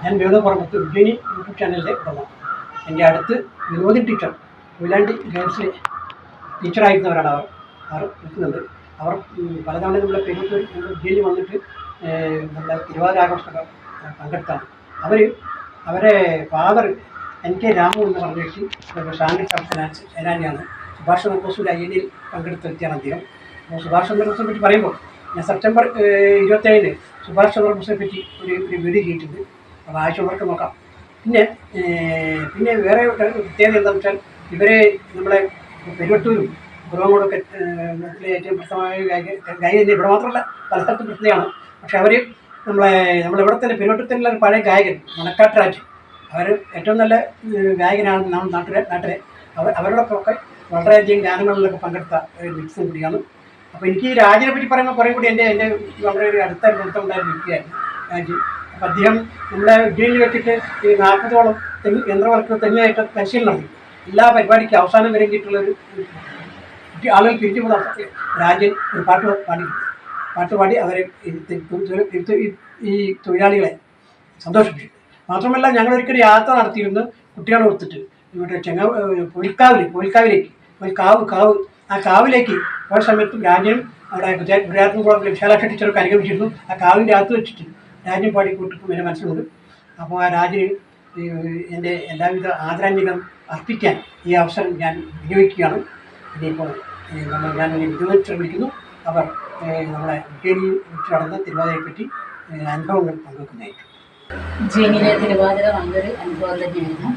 ഞാൻ വേണുപുറമത്ത് ഉജ്ജയിനി യൂട്യൂബ് ചാനലിലെ ഉടമ. എൻ്റെ അടുത്ത് വിനോദി ടീച്ചർ കൊയിലാണ്ടി ഗേൾസിലെ ടീച്ചറായിരുന്നവരാണ് അവർ നിൽക്കുന്നുണ്ട്. അവർ പലതവണ നമ്മുടെ പെരുമ്പൂർ ഉജ്ജയിനി വന്നിട്ട് നമ്മുടെ തിരുവാതിര ആഘോഷമൊക്കെ പങ്കെടുത്താണ്. അവരെ ഫാദർ NK രാമു എന്ന് പറഞ്ഞ വ്യക്തി സാങ്കേതിക ഫിനാൻസ് സേനാനിയാണ്. സുഭാഷ് ചന്ദ്രബോസിൻ്റെ INA പങ്കെടുത്ത വ്യക്തിയാണ് അദ്ദേഹം. അപ്പോൾ സുഭാഷ് ചന്ദ്രബോസിനെ പറ്റി പറയുമ്പോൾ ഞാൻ സെപ്റ്റംബർ 27 സുഭാഷ് ചന്ദ്രബോസിനെ പറ്റി ഒരു വീഡിയോ ചെയ്തിട്ടുണ്ട്. അപ്പോൾ ആവശ്യമുള്ളവർക്ക് നോക്കാം. പിന്നെ വേറെ പ്രത്യേകത എന്താണെന്ന് വെച്ചാൽ ഇവരെ നമ്മളെ പെരുവട്ടൂരും കുറവങ്ങോടൊക്കെ ഏറ്റവും പ്രശസ്തമായ ഗായകൻ ഇവിടെ മാത്രമല്ല പല സ്ഥലത്തും പ്രസിദ്ധയാണ്. പക്ഷെ അവർ നമ്മളിവിടെ തന്നെ പെരുവട്ടൂർ തന്നെ ഒരു പഴയ ഗായകൻ മണക്കാട്ട് രാജ്, അവർ ഏറ്റവും നല്ല ഗായകനാണ് നാട്ടിലെ അവരോടൊക്കെ വളരെയധികം ഗാനങ്ങളിലൊക്കെ പങ്കെടുത്ത ഒരു മിക്സും കൂടിയാണ്. അപ്പോൾ എനിക്ക് ഈ രാജിനെ പറ്റി പറയുമ്പോൾ കുറേ കൂടി എൻ്റെ വളരെ ഒരു അടുത്ത ബന്ധമുണ്ടായിരുന്ന വ്യക്തിയായിരുന്നു രാജ്. അപ്പോൾ അദ്ദേഹം നമ്മുടെ ഉജ്ജയിനിൽ വെച്ചിട്ട് ഈ 40ഓളം യന്ത്രവർക്ക് തെങ്ങായിട്ട് പരിശീലനം നടത്തി. എല്ലാ പരിപാടിക്കും അവസാനം വരെങ്കിട്ടുള്ളൊരു ആളുകൾ പിരിഞ്ഞു പോകുന്ന അവസരത്തിൽ രാജൻ ഒരു പാട്ടുപാടി അവരെ ഈ തൊഴിലാളികളെ സന്തോഷിപ്പിച്ചു. മാത്രമല്ല ഞങ്ങളൊരിക്കലും യാത്ര നടത്തിയിരുന്നു കുട്ടികളെ കൊടുത്തിട്ട് ഇവിടെ കോഴിക്കാവിലേക്ക് ആ കാവിലേക്ക് ഓരോ സമയത്തും രാജ്യം അവിടെ ഗുജറാത്തും വിശാലാക്ഷ ടീച്ചറൊക്കെ അനുഗമിച്ചിരുന്നു. ആ കാവിൻ്റെ അകത്ത് വെച്ചിട്ട് രാജ്യം പാടി കൂട്ടിക്കും എൻ്റെ മനസ്സിലുണ്ട്. അപ്പോൾ ആ രാജ്യം എൻ്റെ എല്ലാവിധ ആദരാഞ്ജലികളും അർപ്പിക്കാൻ ഈ അവസരം ഞാൻ വിനിയോഗിക്കുകയാണ്. ഇനിയിപ്പോൾ ഞാനൊരു വിനിയോഗിച്ച് വിളിക്കുന്നു. അവർ നമ്മളെ ഉജ്ജയിനിയിൽ വെച്ച് നടന്ന തിരുവാതിരയെപ്പറ്റി അനുഭവങ്ങൾ പങ്കുവെക്കുന്നതായിരിക്കും. ഉജ്ജയിനിയിലെ തിരുവാതിര നല്ലൊരു അനുഭവം തന്നെയായിരുന്നു.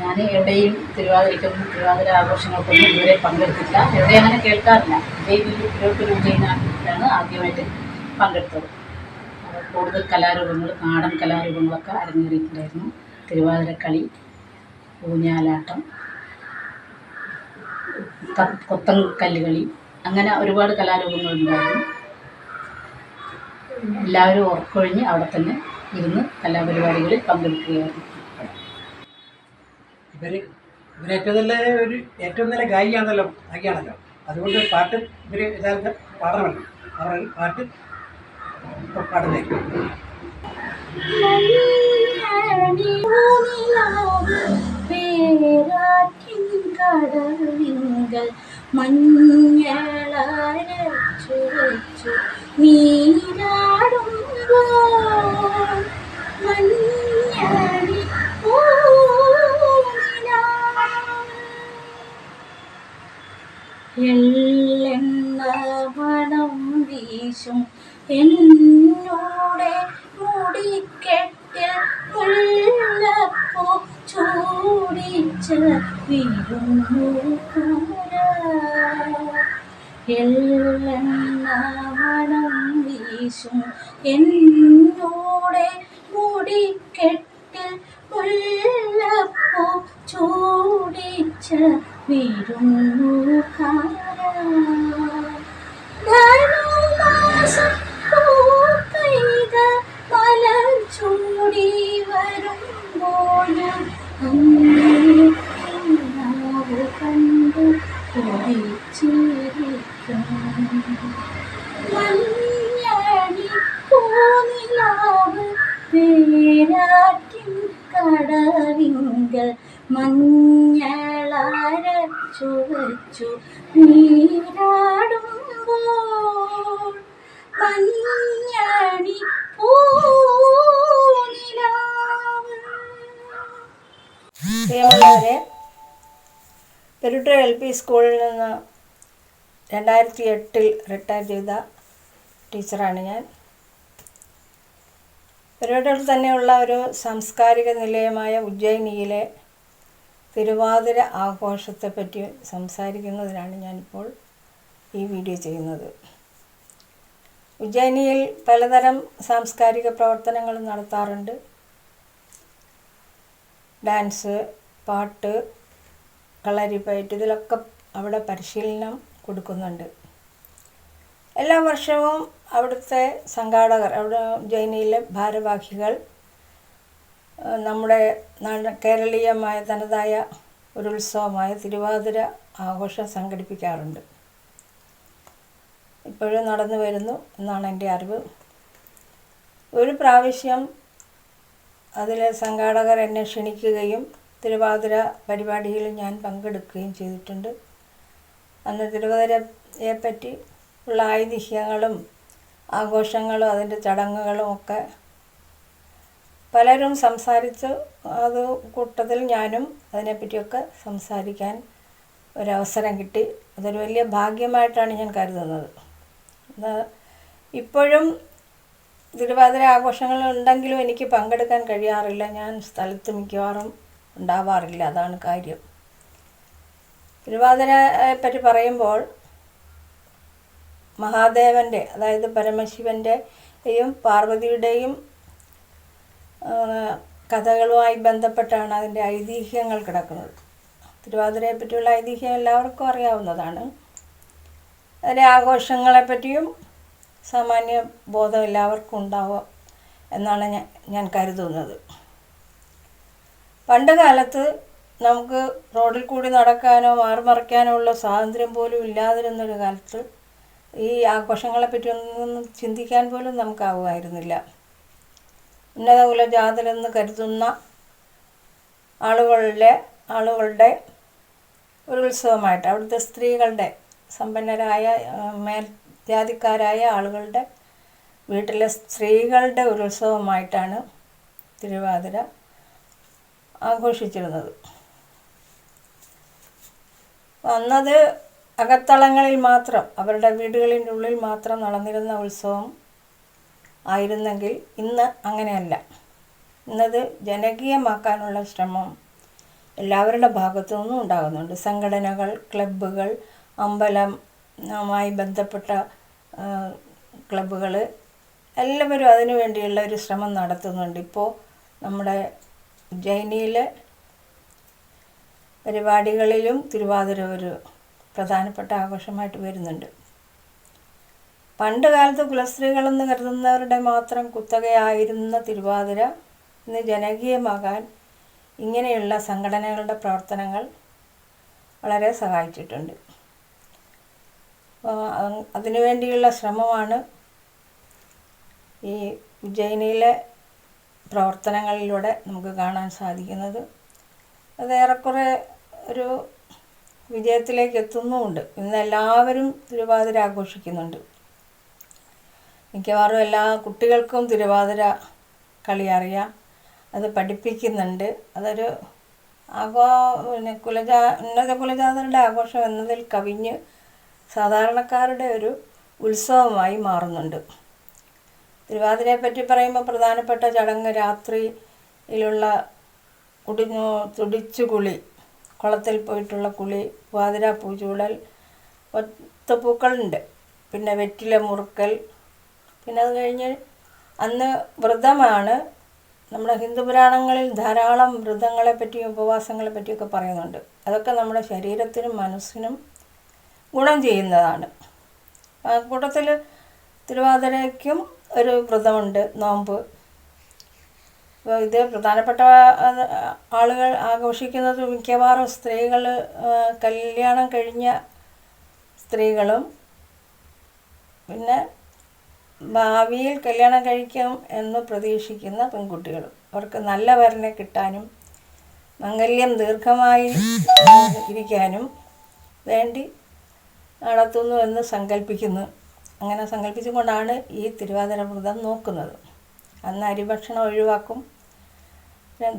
ഞാൻ എവിടെയും തിരുവാതിര ആഘോഷങ്ങൾക്കൊന്നും ഇതുവരെ പങ്കെടുത്തില്ല. എവിടെ അങ്ങനെ കേൾക്കാറില്ല. ഉജ്ജയിനിലാണ് ആദ്യമായിട്ട് പങ്കെടുത്തത്. കൂടുതൽ കലാരൂപങ്ങൾ, നാടൻ കലാരൂപങ്ങളൊക്കെ അരങ്ങേറിയിട്ടുണ്ടായിരുന്നു. തിരുവാതിരക്കളി, ഊഞ്ഞാലാട്ടം, കൊത്തൻ കല്ലുകളി, അങ്ങനെ ഒരുപാട് കലാരൂപങ്ങളുണ്ടായിരുന്നു. എല്ലാവരും ഉറക്കൊഴിഞ്ഞ് അവിടെ തന്നെ ഇരുന്ന് കലാപരിപാടികളിൽ പങ്കെടുക്കുകയായിരുന്നു. ഇവർ ഏറ്റവും നല്ല ഗായികയാണല്ലോ. അതുകൊണ്ട് പാട്ട് ഇവർ യഥാർത്ഥ പാടണമല്ലോ. അവർ പാട്ട് പാടുന്നതായിരിക്കും. എള്ളെണ്ണ മണം വീശും എന്നോടെ മുടിക്കെട്ടിൽ മുല്ലപ്പൂ ചൂടിച്ച വിരുന്നുകാര. എള്ളെണ്ണ മണം വീശും എന്നോടെ മുടിക്കെട്ടിൽ മുല്ലപ്പൂ ചൂടിച്ച വിരുന്നുകാര. ധനുമാസം പൂക്കൈത മലർ ചൂടി വരുമ്പോഴും കണ്ടു കൊതിച്ചിരിക്കും. മഞ്ഞണി പൂനിലാവ് പേരാറ്റിൻ കടവിങ്കൽ മഞ്ഞളരച്ചു വച്ചു നീരാടുമ്പോൾ മഞ്ഞണി പൂനിലാവ്. പ്രിയമുള്ളവരെ, പെരുട്ടൂർ LP സ്കൂളിൽ നിന്ന് 2008 റിട്ടയർ ചെയ്ത ടീച്ചറാണ് ഞാൻ. പെരുട്ടൂരിൽ തന്നെയുള്ള ഒരു സാംസ്കാരിക നിലയമായ ഉജ്ജയിനിയിലെ തിരുവാതിര ആഘോഷത്തെപ്പറ്റി സംസാരിക്കുന്നതിനാണ് ഞാനിപ്പോൾ ഈ വീഡിയോ ചെയ്യുന്നത്. ഉജ്ജയിനിയിൽ പലതരം സാംസ്കാരിക പ്രവർത്തനങ്ങൾ നടത്താറുണ്ട്. ഡാൻസ്, പാട്ട്, കളരിപ്പയറ്റ്, ഇതിലൊക്കെ അവിടെ പരിശീലനം കൊടുക്കുന്നുണ്ട്. എല്ലാ വർഷവും അവിടുത്തെ സംഘാടകർ, അവിടെ ഉജ്ജയിനിയിലെ ഭാരവാഹികൾ നമ്മുടെ കേരളീയമായ തനതായ ഒരു ഉത്സവമായ തിരുവാതിര ആഘോഷം സംഘടിപ്പിക്കാറുണ്ട്. ഇപ്പോഴും നടന്നു വരുന്നു എന്നാണ് എൻ്റെ അറിവ്. ഒരു പ്രാവശ്യം അതിലെ സംഘാടകർ എന്നെ ക്ഷണിക്കുകയും തിരുവാതിര പരിപാടിയിൽ ഞാൻ പങ്കെടുക്കുകയും ചെയ്തിട്ടുണ്ട്. അന്ന് തിരുവാതിരയെ പറ്റി ഉള്ള ഐതിഹ്യങ്ങളും ആഘോഷങ്ങളും അതിൻ്റെ ചടങ്ങുകളും ഒക്കെ പലരും സംസാരിച്ച് അത് കൂട്ടത്തിൽ ഞാനും അതിനെപ്പറ്റിയൊക്കെ സംസാരിക്കാൻ ഒരവസരം കിട്ടി. അതൊരു വലിയ ഭാഗ്യമായിട്ടാണ് ഞാൻ കരുതുന്നത്. ഇപ്പോഴും തിരുവാതിര ആഘോഷങ്ങൾ ഉണ്ടെങ്കിലും എനിക്ക് പങ്കെടുക്കാൻ കഴിയാറില്ല. ഞാൻ സ്ഥലത്ത് മിക്കവാറും ഉണ്ടാവാറില്ല. അതാണ് കാര്യം. തിരുവാതിരയെ പറ്റി പറയുമ്പോൾ മഹാദേവൻ്റെ, അതായത് പരമശിവൻ്റെയും പാർവതിയുടെയും കഥകളുമായി ബന്ധപ്പെട്ടാണ് അതിൻ്റെ ഐതിഹ്യങ്ങൾ കിടക്കുന്നത്. തിരുവാതിരയെ പറ്റിയുള്ള ഐതിഹ്യം എല്ലാവർക്കും അറിയാവുന്നതാണ്. അതിൻ്റെ ആഘോഷങ്ങളെപ്പറ്റിയും സാമാന്യ ബോധം എല്ലാവർക്കും ഉണ്ടാവുക എന്നാണ് ഞാൻ കരുതുന്നത്. പണ്ട് കാലത്ത് നമുക്ക് റോഡിൽ കൂടി നടക്കാനോ മാറിമറിക്കാനോ ഉള്ള സ്വാതന്ത്ര്യം പോലും ഇല്ലാതിരുന്നൊരു കാലത്ത് ഈ ആഘോഷങ്ങളെപ്പറ്റി ഒന്നും ചിന്തിക്കാൻ പോലും നമുക്കാവുമായിരുന്നില്ല. ഉന്നത കുലജാതരെന്ന് കരുതുന്ന ആളുകളുടെ ഒരു ഉത്സവമായിട്ട്, അവിടുത്തെ സ്ത്രീകളുടെ, സമ്പന്നരായ മേൽജാതിക്കാരായ ആളുകളുടെ വീട്ടിലെ സ്ത്രീകളുടെ ഒരു ഉത്സവമായിട്ടാണ് തിരുവാതിര ആഘോഷിച്ചിരുന്നത്. അന്നത് അകത്തളങ്ങളിൽ മാത്രം, അവരുടെ വീടുകളിൻ്റെ ഉള്ളിൽ മാത്രം നടന്നിരുന്ന ഉത്സവം ആയിരുന്നെങ്കിൽ ഇന്ന് അങ്ങനെയല്ല. ഇന്നത് ജനകീയമാക്കാനുള്ള ശ്രമം എല്ലാവരുടെ ഭാഗത്തു നിന്നും ഉണ്ടാകുന്നുണ്ട്. സംഘടനകൾ, ക്ലബ്ബുകൾ, അമ്പലവുമായി ബന്ധപ്പെട്ട ക്ലബ്ബുകൾ എല്ലാവരും അതിനു വേണ്ടിയുള്ള ഒരു ശ്രമം നടത്തുന്നുണ്ട്. ഇപ്പോൾ നമ്മുടെ ഉജ്ജയിനിയിലെ പരിപാടികളിലും തിരുവാതിര ഒരു പ്രധാനപ്പെട്ട ആഘോഷമായിട്ട് വരുന്നുണ്ട്. പണ്ട് കാലത്ത് കുലസ്ത്രീകളെന്ന് കരുതുന്നവരുടെ മാത്രം കുത്തകയായിരുന്ന തിരുവാതിര ഇന്ന് ജനകീയമാകാൻ ഇങ്ങനെയുള്ള സംഘടനകളുടെ പ്രവർത്തനങ്ങൾ വളരെ സഹായിച്ചിട്ടുണ്ട്. അതിനുവേണ്ടിയുള്ള ശ്രമമാണ് ഈ ഉജ്ജയിനിയിലെ പ്രവർത്തനങ്ങളിലൂടെ നമുക്ക് കാണാൻ സാധിക്കുന്നത്. അത് ഏറെക്കുറെ ഒരു വിജയത്തിലേക്ക് എത്തുന്നുമുണ്ട്. ഇന്ന് എല്ലാവരും തിരുവാതിര ആഘോഷിക്കുന്നുണ്ട്. മിക്കവാറും എല്ലാ കുട്ടികൾക്കും തിരുവാതിര കളി അറിയാം. അത് പഠിപ്പിക്കുന്നുണ്ട്. അതൊരു ഉന്നത കുലജാതരുടെ ആഘോഷം എന്നതിൽ കവിഞ്ഞ് സാധാരണക്കാരുടെ ഒരു ഉത്സവമായി മാറുന്നുണ്ട്. തിരുവാതിരയെ പറ്റി പറയുമ്പോൾ പ്രധാനപ്പെട്ട ചടങ്ങ് രാത്രിയിലുള്ള തുടിച്ചുകുളി, കുളത്തിൽ പോയിട്ടുള്ള കുളി, തിരുവാതിര പൂച്ചൂടൽ, ഒത്തപ്പൂക്കളുണ്ട്, പിന്നെ വെറ്റില മുറുക്കൽ, പിന്നെ അത് കഴിഞ്ഞ് അന്ന് വ്രതമാണ്. നമ്മുടെ ഹിന്ദു പുരാണങ്ങളിൽ ധാരാളം വ്രതങ്ങളെ പറ്റിയും ഉപവാസങ്ങളെ പറ്റിയൊക്കെ പറയുന്നുണ്ട്. അതൊക്കെ നമ്മുടെ ശരീരത്തിനും മനസ്സിനും ഗുണം ചെയ്യുന്നതാണ്. കൂട്ടത്തിൽ തിരുവാതിരയ്ക്കും ഒരു വ്രതമുണ്ട്, നോമ്പ്. ഇത് പ്രധാനപ്പെട്ട ആളുകൾ ആഘോഷിക്കുന്നത് മിക്കവാറും സ്ത്രീകൾ, കല്യാണം കഴിഞ്ഞ സ്ത്രീകളും പിന്നെ ഭാവിയിൽ കല്യാണം കഴിക്കും എന്ന് പ്രതീക്ഷിക്കുന്ന പെൺകുട്ടികളും. അവർക്ക് നല്ല വരനെ കിട്ടാനും മംഗല്യം ദീർഘമായി ഇരിക്കാനും വേണ്ടി നടത്തുന്നു എന്ന് സങ്കല്പിക്കുന്നു. അങ്ങനെ സങ്കല്പിച്ചുകൊണ്ടാണ് ഈ തിരുവാതിര വ്രതം നോക്കുന്നത്. അന്ന് അരിഭക്ഷണം ഒഴിവാക്കും.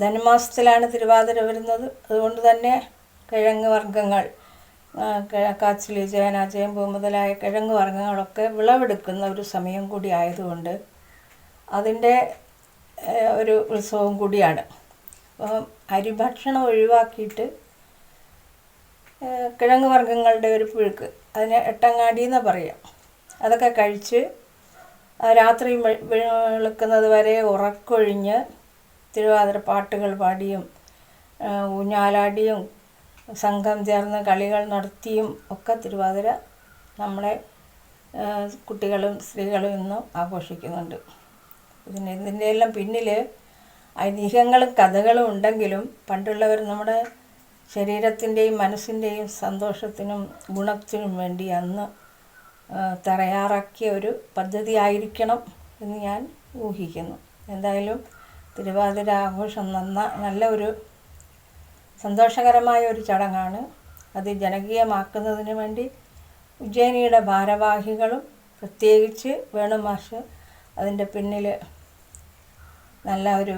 ധനുമാസത്തിലാണ് തിരുവാതിര വരുന്നത്. അതുകൊണ്ട് തന്നെ കിഴങ്ങ് വർഗ്ഗങ്ങൾ, കാച്ചിൽ, ചേന, ചേമ്പ് മുതലായ കിഴങ്ങ് വർഗ്ഗങ്ങളൊക്കെ വിളവെടുക്കുന്ന ഒരു സമയം കൂടി ആയതുകൊണ്ട് അതിൻ്റെ ഒരു ഉത്സവം കൂടിയാണ്. അപ്പം അരിഭക്ഷണം ഒഴിവാക്കിയിട്ട് കിഴങ്ങ് വർഗ്ഗങ്ങളുടെ ഒരു പുഴുക്ക്, അതിനെ എട്ടങ്ങാടി എന്ന് പറയാം, അതൊക്കെ കഴിച്ച് രാത്രി വെളുക്കുന്നത് വരെ ഉറക്കൊഴിഞ്ഞ് തിരുവാതിര പാട്ടുകൾ പാടിയും ഊഞ്ഞാലാടിയും സംഘം ചേർന്ന് കളികൾ നടത്തിയും ഒക്കെ തിരുവാതിര നമ്മളെ കുട്ടികളും സ്ത്രീകളും ഇന്നും ആഘോഷിക്കുന്നുണ്ട്. ഇതിൻ്റെ എല്ലാം പിന്നിൽ ഐതിഹ്യങ്ങളും കഥകളും ഉണ്ടെങ്കിലും പണ്ടുള്ളവർ നമ്മുടെ ശരീരത്തിൻ്റെയും മനസ്സിൻ്റെയും സന്തോഷത്തിനും ഗുണത്തിനും വേണ്ടി അന്ന് തയ്യാറാക്കിയ ഒരു പദ്ധതി ആയിരിക്കണം എന്ന് ഞാൻ ഊഹിക്കുന്നു. എന്തായാലും തിരുവാതിര ആഘോഷം നല്ല ഒരു സന്തോഷകരമായ ഒരു ചടങ്ങാണ്. അത് ജനകീയമാക്കുന്നതിന് വേണ്ടി ഉജ്ജയിനിയുടെ ഭാരവാഹികളും പ്രത്യേകിച്ച് വേണുമാഷ് അതിൻ്റെ പിന്നിൽ നല്ല ഒരു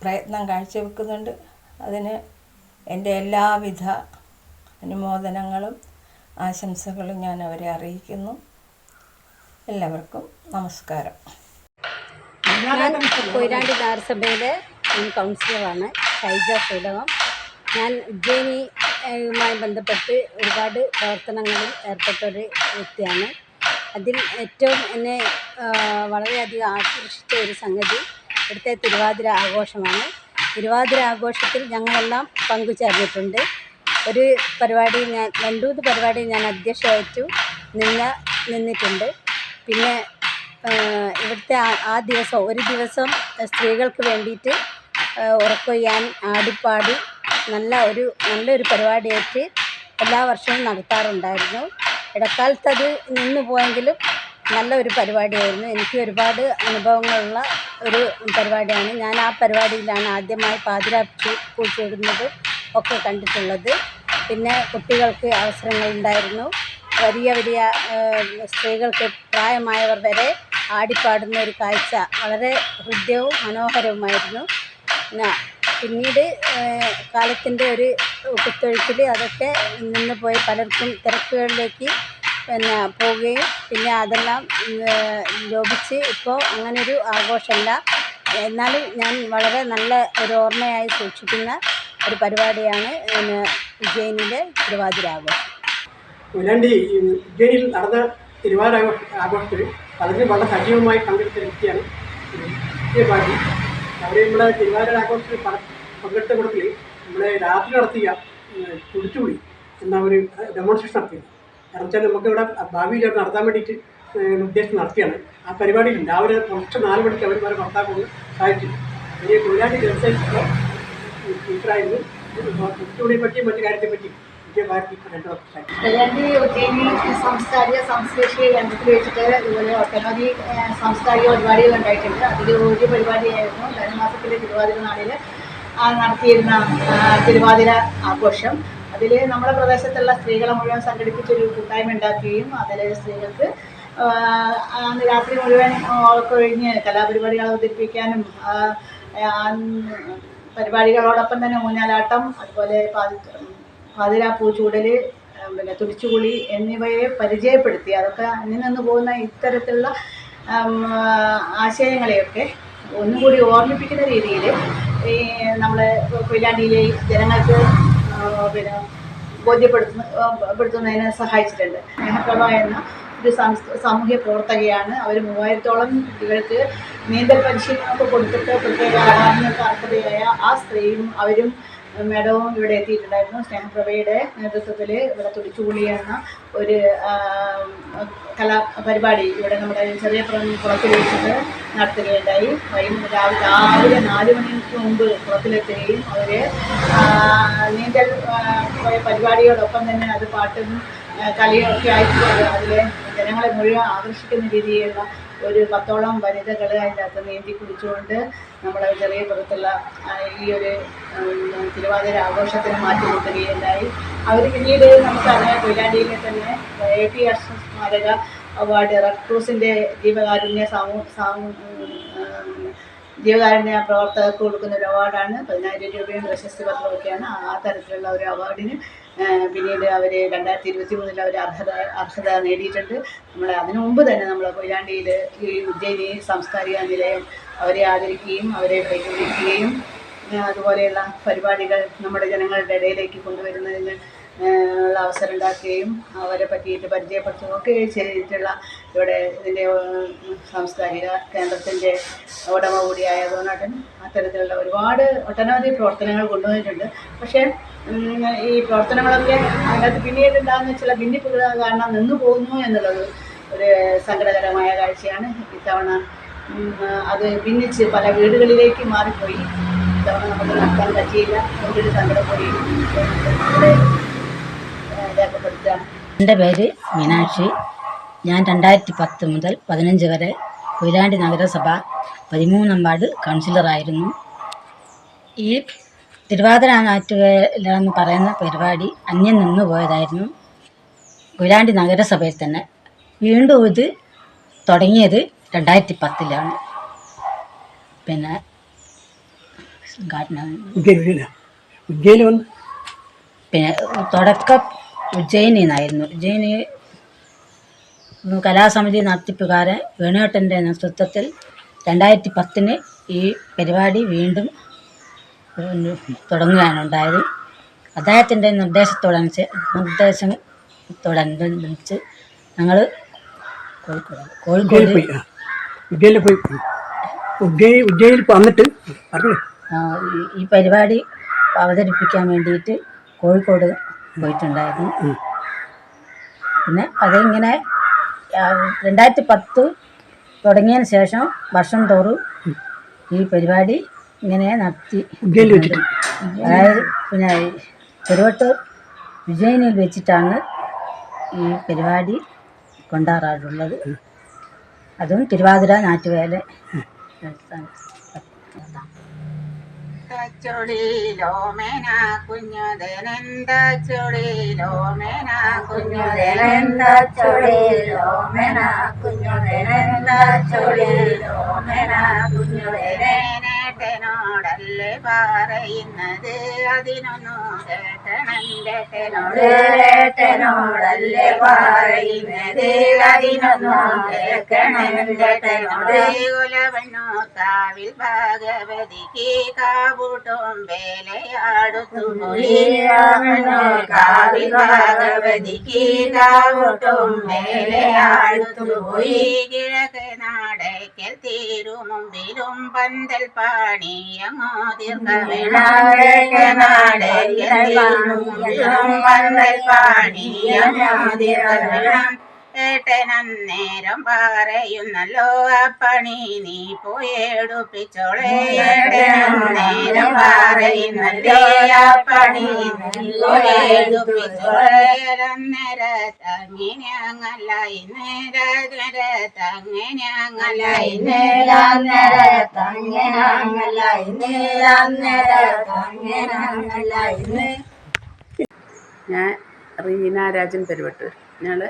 പ്രയത്നം കാഴ്ചവെക്കുന്നുണ്ട്. അതിന് എൻ്റെ എല്ലാവിധ അനുമോദനങ്ങളും ആശംസകളും ഞാൻ അവരെ അറിയിക്കുന്നു. എല്ലാവർക്കും നമസ്കാരം. ഞാൻ കൊയിലാണ്ടി നഗരസഭയിലെ കൗൺസിലറാണ് ഷൈജ ശ്രീലകം. ഞാൻ ഉജ്ജയിനിയുമായി ബന്ധപ്പെട്ട് ഒരുപാട് പ്രവർത്തനങ്ങളിൽ ഏർപ്പെട്ടൊരു വ്യക്തിയാണ്. അതിൽ ഏറ്റവും എന്നെ വളരെയധികം ആകർഷിച്ച ഒരു സംഗതി ഇവിടുത്തെ തിരുവാതിര ആഘോഷമാണ്. തിരുവാതിര ആഘോഷത്തിൽ ഞങ്ങളെല്ലാം പങ്കുചേർന്നിട്ടുണ്ട്. ഒരു പരിപാടിയിൽ ഞാൻ 2 പരിപാടിയിൽ ഞാൻ അധ്യക്ഷയായിട്ടു നിന്നിട്ടുണ്ട്. പിന്നെ ഇവിടുത്തെ ആ ദിവസം ഒരു ദിവസം സ്ത്രീകൾക്ക് വേണ്ടിയിട്ട് ഉറക്കൊയ്യാൻ ആടിപ്പാടി നല്ലൊരു പരിപാടിയായിട്ട് എല്ലാ വർഷവും നടത്താറുണ്ടായിരുന്നു. ഇടക്കാലത്ത് അത് നിന്നു പോയെങ്കിലും നല്ലൊരു പരിപാടിയായിരുന്നു. എനിക്ക് ഒരുപാട് അനുഭവങ്ങളുള്ള ഒരു പരിപാടിയാണ്. ഞാൻ ആ പരിപാടിയിലാണ് ആദ്യമായി പാതിര പൂച്ചയിടുന്നത് ഒക്കെ കണ്ടിട്ടുള്ളത്. പിന്നെ കുട്ടികൾക്ക് അവസരങ്ങളുണ്ടായിരുന്നു. വലിയ സ്ത്രീകൾക്ക് പ്രായമായവർ വരെ ആടിപ്പാടുന്ന ഒരു കാഴ്ച വളരെ ഹൃദ്യവും മനോഹരവുമായിരുന്നു. പിന്നീട് കാലത്തിൻ്റെ ഒരു കുത്തൊഴുക്കിൽ അതൊക്കെ നിന്ന് പോയി പലർക്കും തിരക്കുകളിലേക്ക് പോവുകയും പിന്നെ അതെല്ലാം ലോപിച്ച് ഇപ്പോൾ അങ്ങനൊരു ആഘോഷമല്ല. എന്നാലും ഞാൻ വളരെ നല്ല ഒരു ഓർമ്മയായി സൂക്ഷിക്കുന്ന ഒരു പരിപാടിയാണ് ഉജ്ജയിനിയിലെ തിരുവാതിര ആഘോഷം. കൊയിലാണ്ടി ഉജ്ജയിനിയിൽ നടന്ന തിരുവാതിര ആഘോഷത്തിൽ അതിന് വളരെ സജീവമായി പങ്കെടുത്ത വ്യക്തിയാണ് വിജയഭാഗി. അവർ നമ്മുടെ തിരുവാതിര ആഘോഷത്തിൽ പങ്കെടുത്ത കൂട്ടത്തിൽ നമ്മുടെ രാത്രി നടത്തിയ തുടിച്ചുപൊളി എന്ന ഒരു ഡെമോൺസ്ട്രേഷൻ നടത്തിയത്. കാരണം വെച്ചാൽ നമുക്കിവിടെ ഭാവിയിൽ അത് നടത്താൻ വേണ്ടിയിട്ട് ഉദ്ദേശം നടത്തിയാണ്. ആ പരിപാടിയിൽ രാവിലെ പുലർച്ചെ 4 മണിക്ക് അവർ വരെ നടത്താൻ പോകുന്ന സാധിച്ചില്ല. ഈ കൊയിലാണ്ടി വ്യവസായിച്ച ടീച്ചറായിരുന്നു. തുടിച്ചുപൊളിയെ പറ്റിയും മറ്റു കാര്യത്തെപ്പറ്റി കൊയിലാണ്ടി ഉജ്ജയിനി സാംസ്കാരിക കേന്ദ്രത്തിൽ വെച്ചിട്ട് ഇതുപോലെ ഒട്ടനവധി സാംസ്കാരിക പരിപാടികൾ ഉണ്ടായിട്ടുണ്ട്. അതിൽ ഒരു പരിപാടിയായിരുന്നു ധനുമാസത്തിലെ തിരുവാതിര നാളിൽ നടത്തിയിരുന്ന തിരുവാതിര ആഘോഷം. അതിൽ നമ്മുടെ പ്രദേശത്തുള്ള സ്ത്രീകളെ മുഴുവൻ സംഘടിപ്പിച്ചൊരു കൂട്ടായ്മ ഉണ്ടാക്കുകയും അതിൽ സ്ത്രീകൾക്ക് രാത്രി മുഴുവൻ കഴിഞ്ഞ് കലാപരിപാടികൾ അവതരിപ്പിക്കാനും പരിപാടികളോടൊപ്പം തന്നെ ഊഞ്ഞാലാട്ടം, അതുപോലെ പാതിര പൂച്ചൂടൽ, പിന്നെ തുടിച്ചുകുളി എന്നിവയെ പരിചയപ്പെടുത്തി അതൊക്കെ അന്യം നിന്ന് പോകുന്ന ഇത്തരത്തിലുള്ള ആശയങ്ങളെയൊക്കെ ഒന്നുകൂടി ഓർമ്മിപ്പിക്കുന്ന രീതിയിൽ ഈ നമ്മൾ കൊയിലാണ്ടിയിലെ ജനങ്ങൾക്ക് പിന്നെ ബോധ്യപ്പെടുത്തുന്നതിന് സഹായിച്ചിട്ടുണ്ട്. സ്നേഹപ്രഭ എന്ന ഒരു സാമൂഹ്യ പ്രവർത്തകയാണ്. അവർ 3000-ഓളം കുട്ടികൾക്ക് നീന്തൽ പരിശീലനമൊക്കെ കൊടുത്തിട്ട് പ്രത്യേക അവാർഡിനൊക്കെ അർഹതയായ ആ സ്ത്രീയും അവരും മേഡവും ഇവിടെ എത്തിയിട്ടുണ്ടായിരുന്നു. സ്നേഹപ്രഭയുടെ നേതൃത്വത്തിൽ ഇവിടെ തുടിച്ചുകുളി എന്ന ഒരു കലാപരിപാടി ഇവിടെ നമ്മുടെ ചെറിയ കുളത്തിൽ വെച്ചിട്ട് നടത്തുകയുണ്ടായി. രാവിലെ 4 മണിക്ക് മുമ്പ് കുളത്തിലെത്തുകയും അവർ നീന്തൽ പരിപാടിയോടൊപ്പം തന്നെ അത് പാട്ടും കളിയൊക്കെ ആയിട്ട് അതിലെ ജനങ്ങളെ മുഴുവൻ ആകർഷിക്കുന്ന രീതിയിലുള്ള ഒരു 10ഓളം വനിതകൾ അതിൻ്റെ അകത്ത് നീന്തി കുടിച്ചുകൊണ്ട് നമ്മുടെ ചെറിയ പുറത്തുള്ള ഈ ഒരു തിരുവാതിര ആഘോഷത്തിന് മാറ്റി കൂട്ടുകയുണ്ടായി. അവർ പിന്നീട് നമുക്കറിയാം കൊയിലാണ്ടിയിലെ തന്നെ AP അർഷ സ്മാരക അവാർഡ് റെഡ് ക്രോസിൻ്റെ ജീവകാരുണ്യ പ്രവർത്തകർക്ക് കൊടുക്കുന്ന ഒരു അവാർഡാണ്. 10,000 രൂപയും പ്രശസ്തി പത്രമൊക്കെയാണ്. ആ തരത്തിലുള്ള ഒരു അവാർഡിന് പിന്നീട് അവർ 2023 അവർ അർഹത നേടിയിട്ടുണ്ട്. അതിനു മുമ്പ് തന്നെ നമ്മൾ കൊയിലാണ്ടിയിൽ ഈ ഉജ്ജയിനി സാംസ്കാരിക നിലയം അവരെ ആദരിക്കുകയും അവരെ പരിഗണിക്കുകയും അതുപോലെയുള്ള പരിപാടികൾ നമ്മുടെ ജനങ്ങളുടെ ഇടയിലേക്ക് കൊണ്ടുവരുന്നതിന് ഉള്ള അവസരം ഉണ്ടാക്കുകയും അവരെ പറ്റിയിട്ട് പരിചയപ്പെടുത്തുകയൊക്കെ ചെയ്തിട്ടുള്ള ഇവിടെ ഇതിൻ്റെ സാംസ്കാരിക കേന്ദ്രത്തിൻ്റെ ഉടമ കൂടിയായ ഗോനാട്ടൻ അത്തരത്തിലുള്ള ഒട്ടനവധി പ്രവർത്തനങ്ങൾ കൊണ്ടുവന്നിട്ടുണ്ട്. പക്ഷേ ഈ പ്രവർത്തനങ്ങളൊക്കെ അതിനകത്ത് പിന്നീട് ഉണ്ടാകുന്ന ചില ഭിന്നിപ്പുകൾ കാരണം നിന്നു പോകുന്നു എന്നുള്ളത് ഒരു സങ്കടകരമായ കാഴ്ചയാണ്. ഇത്തവണ അത് ഭിന്നിച്ച് പല വീടുകളിലേക്ക് മാറിപ്പോയി. ഇത്തവണ നമുക്ക് നടത്താൻ പറ്റിയില്ല. ഒരു സങ്കടം കൂടി രേഖപ്പെടുത്തുകയാണ്. എൻ്റെ പേര് മീനാക്ഷി. ഞാൻ 2010 മുതൽ 15 വരെ കൊയിലാണ്ടി നഗരസഭ 13 വാർഡ് കൗൺസിലറായിരുന്നു. ഈ തിരുവാതിര നാറ്റുവേല എന്ന് പറയുന്ന പരിപാടി അന്യം നിന്നു പോയതായിരുന്നു കൊയിലാണ്ടി നഗരസഭയിൽ തന്നെ. വീണ്ടും ഇത് തുടങ്ങിയത് 2010 പിന്നെ പിന്നെ തുടക്കം ഉജ്ജയിനിൽ നിന്നായിരുന്നു. ഉജ്ജയിനി കലാസമിതി നടത്തിപ്പുകാരൻ വേണുവേട്ടൻ്റെ നേതൃത്വത്തിൽ 2010 ഈ പരിപാടി വീണ്ടും തുടങ്ങുകയാണുണ്ടായത്. അദ്ദേഹത്തിൻ്റെ നിർദ്ദേശത്തോടനുബന്ധിച്ച് ഞങ്ങൾ കോഴിക്കോട് ഈ പരിപാടി അവതരിപ്പിക്കാൻ വേണ്ടിയിട്ട് കോഴിക്കോട് പോയിട്ടുണ്ടായിരുന്നു. പിന്നെ അതിങ്ങനെ 2010 തുടങ്ങിയതിന് ശേഷം വർഷം തോറും ഈ പരിപാടി ഇങ്ങനെ നടത്തി. അതായത് പിന്നെ ചെറുവട്ടൂർ വിജയനിൽ വെച്ചിട്ടാണ് ഈ പരിപാടി കൊണ്ടാടാറുള്ളത്. അതും തിരുവാതിര നാറ്റുവേല. ചൊടിയിലോ മേന കുഞ്ഞുതനെന്ത ചൊടിയിലോ മേന കുഞ്ഞുതനെന്ത ചൊടിയിലോ മേന കുഞ്ഞുതനെന്ത ചൊടിയിലോ മേന കുഞ്ഞുതനേട്ടനോടല്ലേ പറയുന്നത് അതിനൊന്നു കേട്ടണേട്ടനോടല്ലേ പറയുന്നത് അതിനൊന്നു കേൾക്കണേട്ടനോട് കുലവണ്ണു കാവിൽ ഭഗവതിക്ക് കാവൂട്ടും വേലയാടുത്തുപോയി കാവിൽ ഭഗവതിക്ക് കാവൂട്ടും വേലയാടുത്തുപോയി കിഴക്ക് നാടയ്ക്കൽ തീരുമുമ്പിലും പന്തൽ പാണിയങ്ങോ ദീർഘവേണ നാടയ്ക്കൽ തീരുമുമ്പിലും പന്തൽ പാണിയങ്ങോ ദീർഘവേണം ഏട്ടനന്നേരം പറയുന്നല്ലോ അപ്പണി നീ പോയെടുപ്പിച്ചോളെ ഏട്ടനന്നേരം പറയുന്നല്ലേ അപ്പണി നീ പോയെടുപ്പിച്ചോളെ അന്നേരത്തങ്ങനെ ഞാൻ റീന രാജൻ പെരുവട്ടൂർ. ഞങ്ങൾ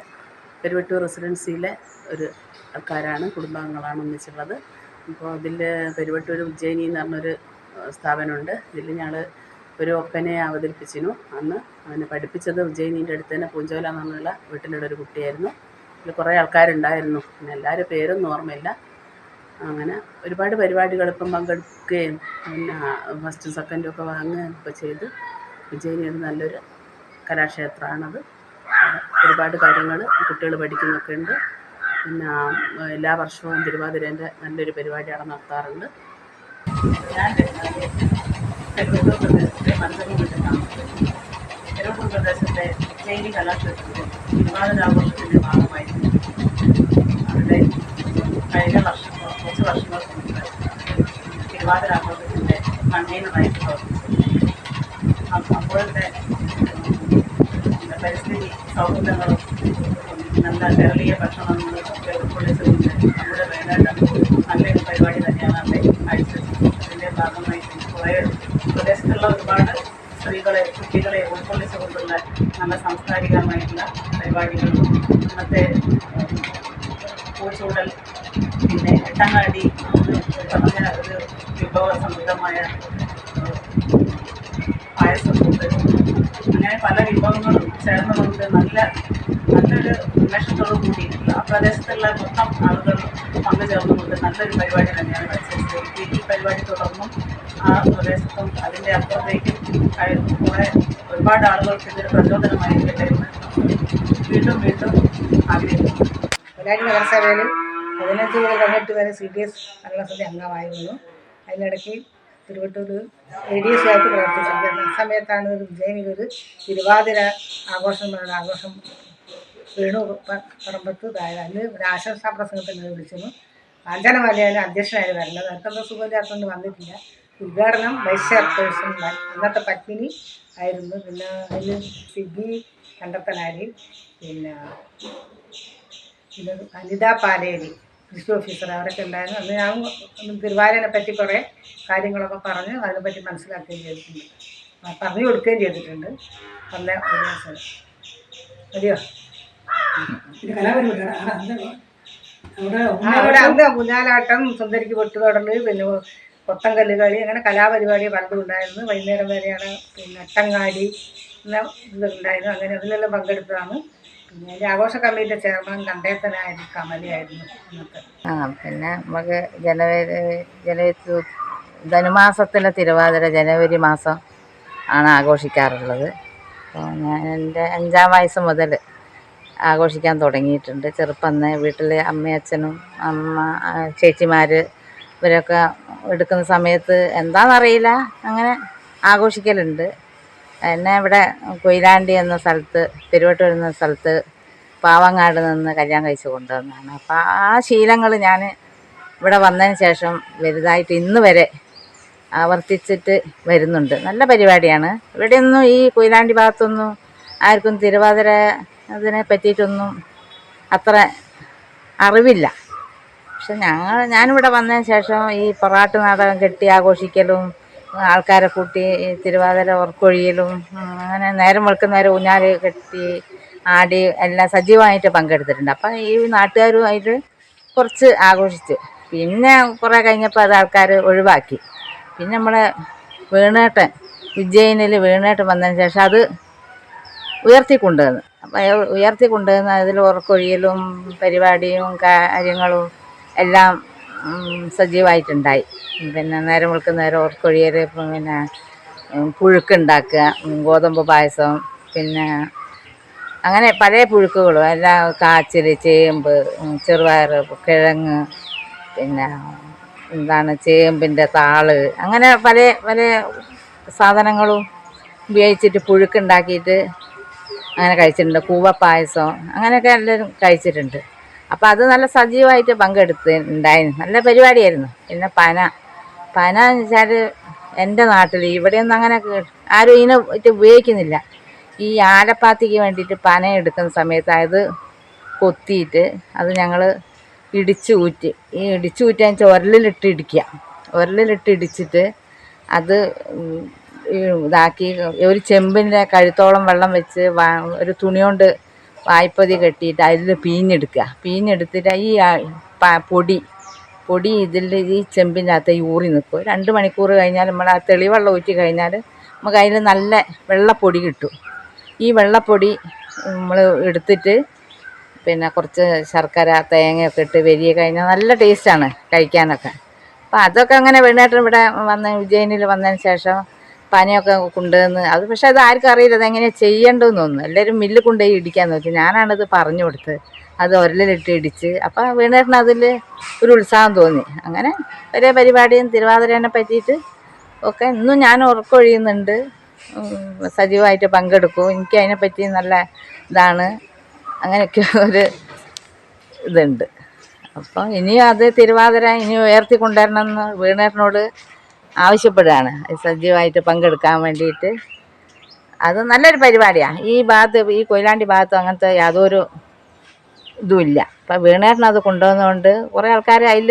പെരുവട്ടൂർ റെസിഡൻസിയിലെ ഒരു ആൾക്കാരാണ്, കുടുംബാംഗങ്ങളാണ് ഒന്നിച്ചുള്ളത്. അപ്പോൾ അതിൽ പെരുവട്ടൂർ ഉജ്ജയിനി എന്ന് പറഞ്ഞൊരു സ്ഥാപനമുണ്ട്. ഇതിൽ ഞങ്ങൾ ഒരു ഒപ്പനയെ അവതരിപ്പിച്ചിരുന്നു. അന്ന് അവനെ പഠിപ്പിച്ചത് ഉജ്ജയിനീൻ്റെ അടുത്ത് തന്നെ പൂഞ്ചോല എന്നുള്ള വീട്ടിലുള്ള ഒരു കുട്ടിയായിരുന്നു. ഇതിൽ കുറേ ആൾക്കാരുണ്ടായിരുന്നു. പിന്നെ എല്ലാവരും പേരൊന്നും ഓർമ്മയില്ല. അങ്ങനെ ഒരുപാട് പരിപാടികൾ ഇപ്പം പങ്കെടുക്കുകയും പിന്നെ ഫസ്റ്റും സെക്കൻഡും ഒക്കെ വാങ്ങുകയും ഒക്കെ ചെയ്ത്. ഉജ്ജയിനി ഒരു നല്ലൊരു കലാക്ഷേത്രമാണത്. ഒരുപാട് കാര്യങ്ങൾ കുട്ടികൾ പഠിക്കുന്നൊക്കെ ഉണ്ട്. പിന്നെ എല്ലാ വർഷവും തിരുവാതിരേൻ്റെ നല്ലൊരു പരിപാടി അവിടെ നടത്താറുണ്ട്. ഞാൻ പെരുവട്ടൂർ പ്രദേശത്തെ മന്ത്രി വീട്ടിലാണ്. പെരുവട്ടൂർ പ്രദേശത്തെ ജൈനി കലാക്ഷേത്രത്തിൽ തിരുവാതിരാഘോഷത്തിൻ്റെ ഭാഗമായിരുന്നു. അവിടെ കഴിഞ്ഞ കുറച്ച് വർഷങ്ങൾക്ക് മുമ്പ് തിരുവാതിരാഘോഷത്തിൻ്റെ കൺവീനറായിട്ട് പ്രവർത്തിച്ചു. അപ്പോഴത്തെ പരിസ്ഥിതി സൗഹൃദങ്ങളും നല്ല കേരളീയ ഭക്ഷണങ്ങളും ഒക്കെ ഉൾക്കൊള്ളിച്ചുകൊണ്ട് നമ്മുടെ വേനേട്ടം നല്ലൊരു പരിപാടി തന്നെയാണ് അവിടെ അയച്ചത്. അതിൻ്റെ ഭാഗമായിട്ട് കുറേ പ്രദേശത്തുള്ള ഒരുപാട് സ്ത്രീകളെ കുട്ടികളെ ഉൾക്കൊള്ളിച്ചുകൊണ്ടുള്ള നല്ല സാംസ്കാരികമായിട്ടുള്ള പരിപാടികളും ഇന്നത്തെ പൂച്ചൂടൽ, പിന്നെ എട്ടങ്ങാടി പറഞ്ഞ ഒരു വിഭവ സമൃദ്ധമായ പായസക്കൂട്ട്, അങ്ങനെ പല വിഭവങ്ങളും ചേർന്നുകൊണ്ട് നല്ലൊരു ഉന്മേഷത്തോടു കൂടിയിട്ടുള്ള ആ പ്രദേശത്തുള്ള മൊത്തം ആളുകൾ പങ്കുചേർന്നുകൊണ്ട് നല്ലൊരു പരിപാടി തന്നെയാണ് വെച്ചത്. ഈ പരിപാടി തുടർന്നും ആ പ്രദേശത്തും അതിൻ്റെ അപ്പുറത്തേക്കും കുറേ ഒരുപാട് ആളുകൾക്ക് ഇതൊരു പ്രചോദനമായിരിക്കട്ടെ എന്ന് വീണ്ടും ആഗ്രഹിക്കുന്നു. കൊയിലാണ്ടി നഗരസഭയിൽ 15 മുതൽ 18 വരെ CDS ഭരണസമിതി അംഗമായിരുന്നു. അതിനിടയ്ക്ക് തിരുവട്ടൂർ ADS ആയിട്ട് പ്രവർത്തിച്ചിരിക്കുന്നത്. ആ സമയത്താണ് ഒരു വിജയനിലൊരു തിരുവാതിര ആഘോഷം വേണു പറമ്പത്ത് അന്ന് ഒരു ആശംസാ പ്രസംഗത്തിൽ വിളിച്ചിരുന്നു. കാഞ്ചനമാലയാണ് അധ്യക്ഷനായി വരുന്നത്. അവർക്കെന്തോ സുഖമില്ലാത്തതുകൊണ്ട് വന്നിട്ടില്ല. ഉദ്ഘാടനം വൈസ് ചെയർപേഴ്സൺ അന്നത്തെ പത്മിനി ആയിരുന്നു. പിന്നെ അതിൽ സിബി കണ്ടത്തനാരി, പിന്നെ അനിത പാലേരി കൃഷി ഓഫീസർ അവരൊക്കെ ഉണ്ടായിരുന്നു. അന്ന് ഞാൻ തിരുവാതിരനെ പറ്റി കുറേ കാര്യങ്ങളൊക്കെ പറഞ്ഞ് അതിനെപ്പറ്റി മനസ്സിലാക്കുകയും ചെയ്തിട്ടുണ്ട്, പറഞ്ഞു കൊടുക്കുകയും ചെയ്തിട്ടുണ്ട്. നല്ല ഒരു ദിവസം മതിയോ? പിന്നെ കലാപരിപാടിയാണ് അവിടെ അന്ന് ഊഞ്ഞാലാട്ടം, സുന്ദരിക്ക് പൊട്ടുതൊടൽ, പിന്നെ കൊത്തങ്കല്ല് കളി, അങ്ങനെ കലാപരിപാടി പലതും ഉണ്ടായിരുന്നു. വൈകുന്നേരം വരെയാണ് പിന്നെ അട്ടങ്ങാടി ഇതുണ്ടായിരുന്നു. അങ്ങനെ അതിലെല്ലാം പങ്കെടുത്തതാണ്. പിന്നെ എൻ്റെ ആഘോഷ കമ്മിറ്റിയുടെ ചെയർമാൻ കണ്ടേത്തനായിരുന്നു, കമലയായിരുന്നു അന്നത്തെ. പിന്നെ നമുക്ക് ധനുമാസത്തിലെ തിരുവാതിര ജനുവരി മാസം ആണ് ആഘോഷിക്കാറുള്ളത്. അപ്പോൾ ഞാൻ എൻ്റെ 5-ാം വയസ്സ് മുതൽ ആഘോഷിക്കാൻ തുടങ്ങിയിട്ടുണ്ട്. ചെറുപ്പം വീട്ടിൽ അമ്മയച്ഛനും ചേച്ചിമാർ ഇവരൊക്കെ എടുക്കുന്ന സമയത്ത് എന്താണെന്നറിയില്ല അങ്ങനെ ആഘോഷിക്കലുണ്ട്. എന്നെ ഇവിടെ കൊയിലാണ്ടി എന്ന സ്ഥലത്ത്, തിരുവട്ടൂർ എന്ന സ്ഥലത്ത് പാവങ്ങാട് നിന്ന് കല്യാണം കഴിച്ച് കൊണ്ടുവന്നതാണ്. അപ്പോൾ ആ ശീലങ്ങൾ ഞാൻ ഇവിടെ വന്നതിന് ശേഷം വലുതായിട്ട് ഇന്ന് വരെ ആവർത്തിച്ചിട്ട് വരുന്നുണ്ട്. നല്ല പരിപാടിയാണ്. ഇവിടെയൊന്നും ഈ കൊയിലാണ്ടി ഭാഗത്തൊന്നും ആർക്കും തിരുവാതിര അതിനെ പറ്റിയിട്ടൊന്നും അത്ര അറിവില്ല. പക്ഷെ ഞാനിവിടെ വന്നതിന് ശേഷം ഈ പൊറാട്ട് നാടകം കെട്ടി ആഘോഷിക്കലും ആൾക്കാരെ കൂട്ടി ഈ തിരുവാതിര ഉറക്കൊഴിയലും അങ്ങനെ നേരം വെളുക്കുന്നേരം ഊഞ്ഞാൽ കെട്ടി ആടി എല്ലാം സജീവമായിട്ട് പങ്കെടുത്തിട്ടുണ്ട്. അപ്പം ഈ നാട്ടുകാരുമായിട്ട് കുറച്ച് ആഘോഷിച്ച് പിന്നെ കുറേ കഴിഞ്ഞപ്പോൾ അത് ആൾക്കാർ ഒഴിവാക്കി. പിന്നെ നമ്മളെ വീണേട്ടൻ ഉജ്ജയിനിൽ വീണേട്ടൻ വന്നതിന് ശേഷം അത് ഉയർത്തിക്കൊണ്ടുവന്ന്. അപ്പം ഉയർത്തിക്കൊണ്ടുവന്ന് അതിൽ ഉറക്കൊഴിയലും പരിപാടിയും കാര്യങ്ങളും എല്ലാം സജീവമായിട്ടുണ്ടായി. പിന്നെ നേരം വെളുക്കുന്നേരം ഉറക്കൊഴിയൽ, പിന്നെ പുഴുക്കുണ്ടാക്കുക, ഗോതമ്പ് പായസം, പിന്നെ അങ്ങനെ പല പുഴുക്കുകളും എല്ലാം, കാച്ചിൽ, ചേമ്പ്, ചെറുപയർ, കിഴങ്ങ്, പിന്നെ ചേമ്പിൻ്റെ താള്, അങ്ങനെ പല പല സാധനങ്ങളും ഉപയോഗിച്ചിട്ട് പുഴുക്കുണ്ടാക്കിയിട്ട് അങ്ങനെ കഴിച്ചിട്ടുണ്ട്. കൂവപ്പായസം അങ്ങനെയൊക്കെ എല്ലാവരും കഴിച്ചിട്ടുണ്ട്. അപ്പോൾ അത് നല്ല സജീവമായിട്ട് പങ്കെടുത്തിട്ടുണ്ടായിരുന്നു. നല്ല പരിപാടിയായിരുന്നു. പിന്നെ പന എന്ന് വെച്ചാൽ എൻ്റെ നാട്ടിൽ ഇവിടെയൊന്നും അങ്ങനെ ആരും ഇതിനെ ഉപയോഗിക്കുന്നില്ല. ഈ ആലപ്പാത്തിക്ക് വേണ്ടിയിട്ട് പന എടുക്കുന്ന സമയത്ത് അത് കൊത്തിയിട്ട് അത് ഞങ്ങൾ ഇടിച്ച് ഊറ്റി, ഈ ഇടിച്ച് ഊറ്റാൻ വെച്ചാൽ ഉരലിലിട്ട് ഇടിക്കുക. ഉരലിലിട്ട് ഇടിച്ചിട്ട് അത് ഇതാക്കി ഒരു ചെമ്പിൻ്റെ കഴുത്തോളം വെള്ളം വെച്ച് ഒരു തുണി കൊണ്ട് വായ്പതി കെട്ടിയിട്ട് അതിൽ പിഴിഞ്ഞെടുത്തിട്ട് ഈ പൊടി ഇതിൽ ഈ ചെമ്പിൻ്റെ അകത്ത് ഊറി നിൽക്കും. 2 മണിക്കൂർ കഴിഞ്ഞാൽ നമ്മൾ ആ തെളിവെള്ളം ഊറ്റി കഴിഞ്ഞാൽ നമുക്ക് അതിൽ നല്ല വെള്ളപ്പൊടി കിട്ടും. ഈ വെള്ളപ്പൊടി നമ്മൾ എടുത്തിട്ട് പിന്നെ കുറച്ച് ശർക്കര തേങ്ങയൊക്കെ ഇട്ട് വെരിയ കഴിഞ്ഞാൽ നല്ല ടേസ്റ്റാണ് കഴിക്കാനൊക്കെ. അപ്പോൾ അതൊക്കെ അങ്ങനെ വീണേട്ടൻ ഇവിടെ വന്ന് ഉജ്ജയിനിൽ വന്നതിന് ശേഷം പനയൊക്കെ കൊണ്ടുവന്ന് അത്, പക്ഷേ അത് ആർക്കും അറിയില്ല അതെങ്ങനെയാണ് ചെയ്യേണ്ടതെന്ന് തോന്നുന്നു. എല്ലാവരും മില്ല് കൊണ്ടുപോയി ഇടിക്കാൻ നോക്കി. ഞാനാണത് പറഞ്ഞു കൊടുത്ത് അത് ഉരലിലിട്ട് ഇടിച്ച്. അപ്പോൾ വീണേട്ടന് അതിൽ ഒരു ഉത്സാഹം തോന്നി. അങ്ങനെ ഒരേ പരിപാടിയും തിരുവാതിരേനെ പറ്റിയിട്ട് ഒക്കെ ഇന്നും ഞാൻ ഉറക്കൊഴിയുന്നുണ്ട്, സജീവമായിട്ട് പങ്കെടുക്കും. എനിക്ക് അതിനെപ്പറ്റി നല്ല ഇതാണ്, അങ്ങനെയൊക്കെ ഒരു ഇതുണ്ട്. അപ്പം ഇനിയും അത് തിരുവാതിര ഇനി ഉയർത്തിക്കൊണ്ടുവരണമെന്ന് വീണേട്ടനോട് ആവശ്യപ്പെടുകയാണ്, സജീവമായിട്ട് പങ്കെടുക്കാൻ വേണ്ടിയിട്ട്. അത് നല്ലൊരു പരിപാടിയാണ്. ഈ ഭാഗത്ത്, ഈ കൊയിലാണ്ടി ഭാഗത്ത് അങ്ങനത്തെ യാതൊരു ഇതുമില്ല. അപ്പം വീണേട്ടനത് കൊണ്ടുവന്നതുകൊണ്ട് കുറേ ആൾക്കാർ അതിൽ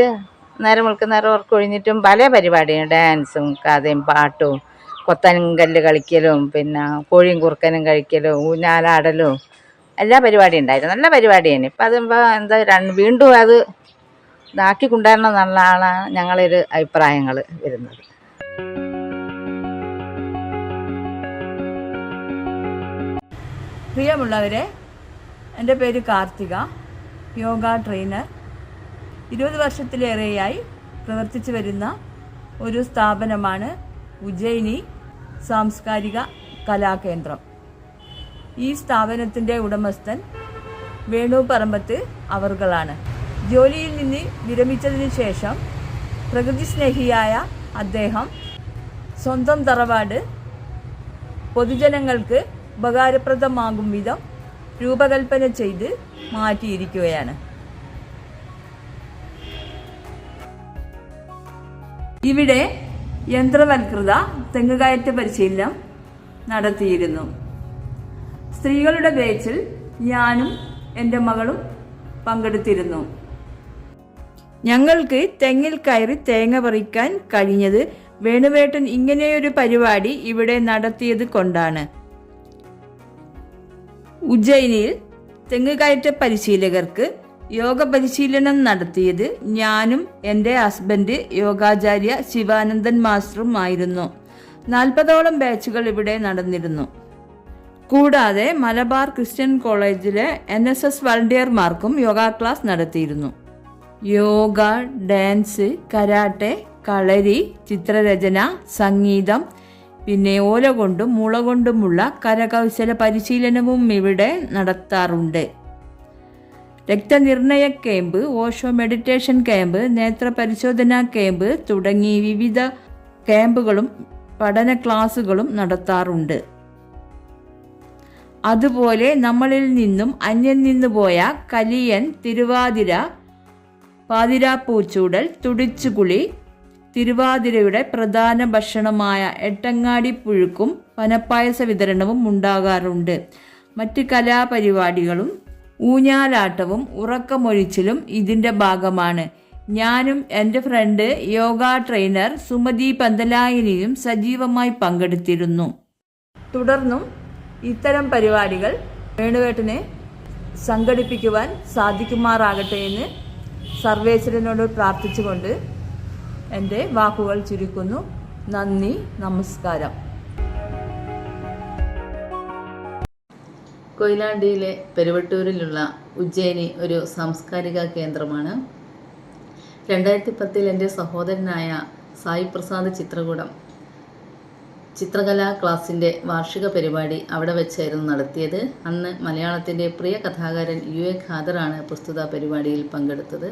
നേരം വെളുക്കുന്നേരം ഉറക്കൊഴിഞ്ഞിട്ടും പല പരിപാടിയും, ഡാൻസും കഥയും പാട്ടും കൊത്തൻകല്ല് കളിക്കലും പിന്നെ കോഴിയും കുറുക്കനും കഴിക്കലും ഊഞ്ഞാലാടലും എല്ലാ പരിപാടിയും ഉണ്ടായിരുന്നു. നല്ല പരിപാടിയാണ്. ഇപ്പം അത് വീണ്ടും അത് ഇതാക്കി കൊണ്ടുവരണം എന്നുള്ളതാണ് ഞങ്ങളൊരു അഭിപ്രായങ്ങൾ വരുന്നത്. പ്രിയമുള്ളവരെ, എൻ്റെ പേര് കാർത്തിക, യോഗ ട്രെയിനർ. 20 വർഷത്തിലേറെയായി പ്രവർത്തിച്ചു വരുന്ന ഒരു സ്ഥാപനമാണ് ഉജ്ജയിനി സാംസ്കാരിക കലാകേന്ദ്രം. ഈ സ്ഥാപനത്തിൻ്റെ ഉടമസ്ഥൻ വേണു പറമ്പത്ത് അവർകളാണ്. ജോലിയിൽ നിന്ന് വിരമിച്ചതിന് ശേഷം പ്രകൃതി സ്നേഹിയായ അദ്ദേഹം സ്വന്തം തറവാട് പൊതുജനങ്ങൾക്ക് ഉപകാരപ്രദമാകും വിധം രൂപകൽപ്പന ചെയ്ത് മാറ്റിയിരിക്കുകയാണ്. ഇവിടെ യന്ത്രവൽകൃത തെങ്ങുകയറ്റ പരിശീലനം നടത്തിയിരുന്നു. സ്ത്രീകളുടെ ബാച്ചിൽ ഞാനും എൻ്റെ മകളും പങ്കെടുത്തിരുന്നു. ഞങ്ങൾക്ക് തെങ്ങിൽ കയറി തേങ്ങ പറിക്കാൻ കഴിഞ്ഞത് വേണുവേട്ടൻ ഇങ്ങനെയൊരു പരിപാടി ഇവിടെ നടത്തിയത് കൊണ്ടാണ്. ഉജ്ജയിനിയിൽ തെങ്ങ് കയറ്റ പരിശീലകർക്ക് യോഗ പരിശീലനം നടത്തിയത് ഞാനും എൻ്റെ ഹസ്ബൻഡ് യോഗാചാര്യ ശിവാനന്ദൻ മാസ്റ്ററും ആയിരുന്നു. 40ഓളം ബാച്ചുകൾ ഇവിടെ നടന്നിരുന്നു. കൂടാതെ മലബാർ ക്രിസ്ത്യൻ കോളേജിലെ NSS വളണ്ടിയർമാർക്കും യോഗ ക്ലാസ് നടത്തിയിരുന്നു. യോഗ, ഡാൻസ്, കരാട്ടെ, കളരി, ചിത്രരചന, സംഗീതം, പിന്നെ ഓല കൊണ്ടും മുള കൊണ്ടുമുള്ള കരകൗശല പരിശീലനവും ഇവിടെ നടത്താറുണ്ട്. രക്തനിർണയ ക്യാമ്പ്, ഓഷോ മെഡിറ്റേഷൻ ക്യാമ്പ്, നേത്ര പരിശോധനാ ക്യാമ്പ് തുടങ്ങി വിവിധ ക്യാമ്പുകളും പഠന ക്ലാസുകളും നടത്താറുണ്ട്. അതുപോലെ നമ്മളിൽ നിന്നും അന്യം നിന്നു പോയ കലിയൻ, തിരുവാതിര, പാതിരാപ്പൂച്ചൂടൽ, തുടിച്ചുകുളി, തിരുവാതിരയുടെ പ്രധാന ഭക്ഷണമായ എട്ടങ്ങാടി പുഴുക്കും പനപ്പായസ വിതരണവും ഉണ്ടാകാറുണ്ട്. മറ്റ് കലാപരിപാടികളും ഊഞ്ഞാലാട്ടവും ഉറക്കമൊഴിച്ചിലും ഇതിൻ്റെ ഭാഗമാണ്. ഞാനും എൻ്റെ ഫ്രണ്ട് യോഗ ട്രെയിനർ സുമതി പന്തലായിനിയും സജീവമായി പങ്കെടുത്തിരുന്നു. തുടർന്നും ഇത്തരം പരിപാടികൾ വേണുവേട്ടനെ സംഘടിപ്പിക്കുവാൻ സാധിക്കുമാറാകട്ടെ എന്ന് സർവേശ്വരനോട് പ്രാർത്ഥിച്ചുകൊണ്ട് എൻ്റെ വാക്കുകൾ ചുരുക്കുന്നു. നന്ദി, നമസ്കാരം. കൊയിലാണ്ടിയിലെ പെരുവട്ടൂരിലുള്ള ഉജ്ജയിനി ഒരു സാംസ്കാരിക കേന്ദ്രമാണ്. 2010 എൻ്റെ സഹോദരനായ സായി പ്രസാദ് ചിത്രകൂടം ചിത്രകലാ ക്ലാസിൻ്റെ വാർഷിക പരിപാടി അവിടെ വെച്ചായിരുന്നു നടത്തിയത്. അന്ന് മലയാളത്തിൻ്റെ പ്രിയ കഥാകാരൻ UA ഖാദറാണ് പ്രസ്തുത പരിപാടിയിൽ പങ്കെടുത്തത്.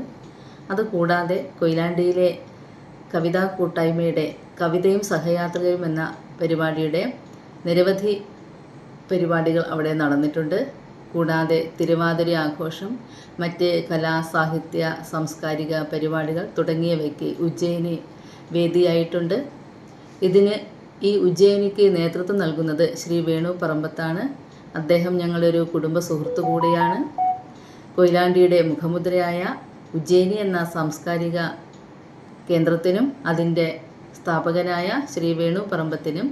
അതുകൂടാതെ കൊയിലാണ്ടിയിലെ കവിതാ കൂട്ടായ്മയുടെ കവിതയും സഹയാത്രികയും എന്ന പരിപാടിയുടെ നിരവധി പരിപാടികൾ അവിടെ നടന്നിട്ടുണ്ട്. കൂടാതെ തിരുവാതിര ആഘോഷം, മറ്റ് കലാ, സാഹിത്യ, സാംസ്കാരിക പരിപാടികൾ തുടങ്ങിയവയ്ക്ക് ഉജ്ജയിനി വേദിയായിട്ടുണ്ട്. ഈ ഉജ്ജയിനിക്ക് നേതൃത്വം നൽകുന്നത് ശ്രീ വേണു പറമ്പത്താണ്. അദ്ദേഹം ഞങ്ങളൊരു കുടുംബ സുഹൃത്തു കൂടിയാണ്. കൊയിലാണ്ടിയുടെ മുഖമുദ്രയായ ഉജ്ജയിനി എന്ന സാംസ്കാരിക കേന്ദ്രത്തിനും അതിൻ്റെ സ്ഥാപകനായ ശ്രീ വേണു പറമ്പത്തിനും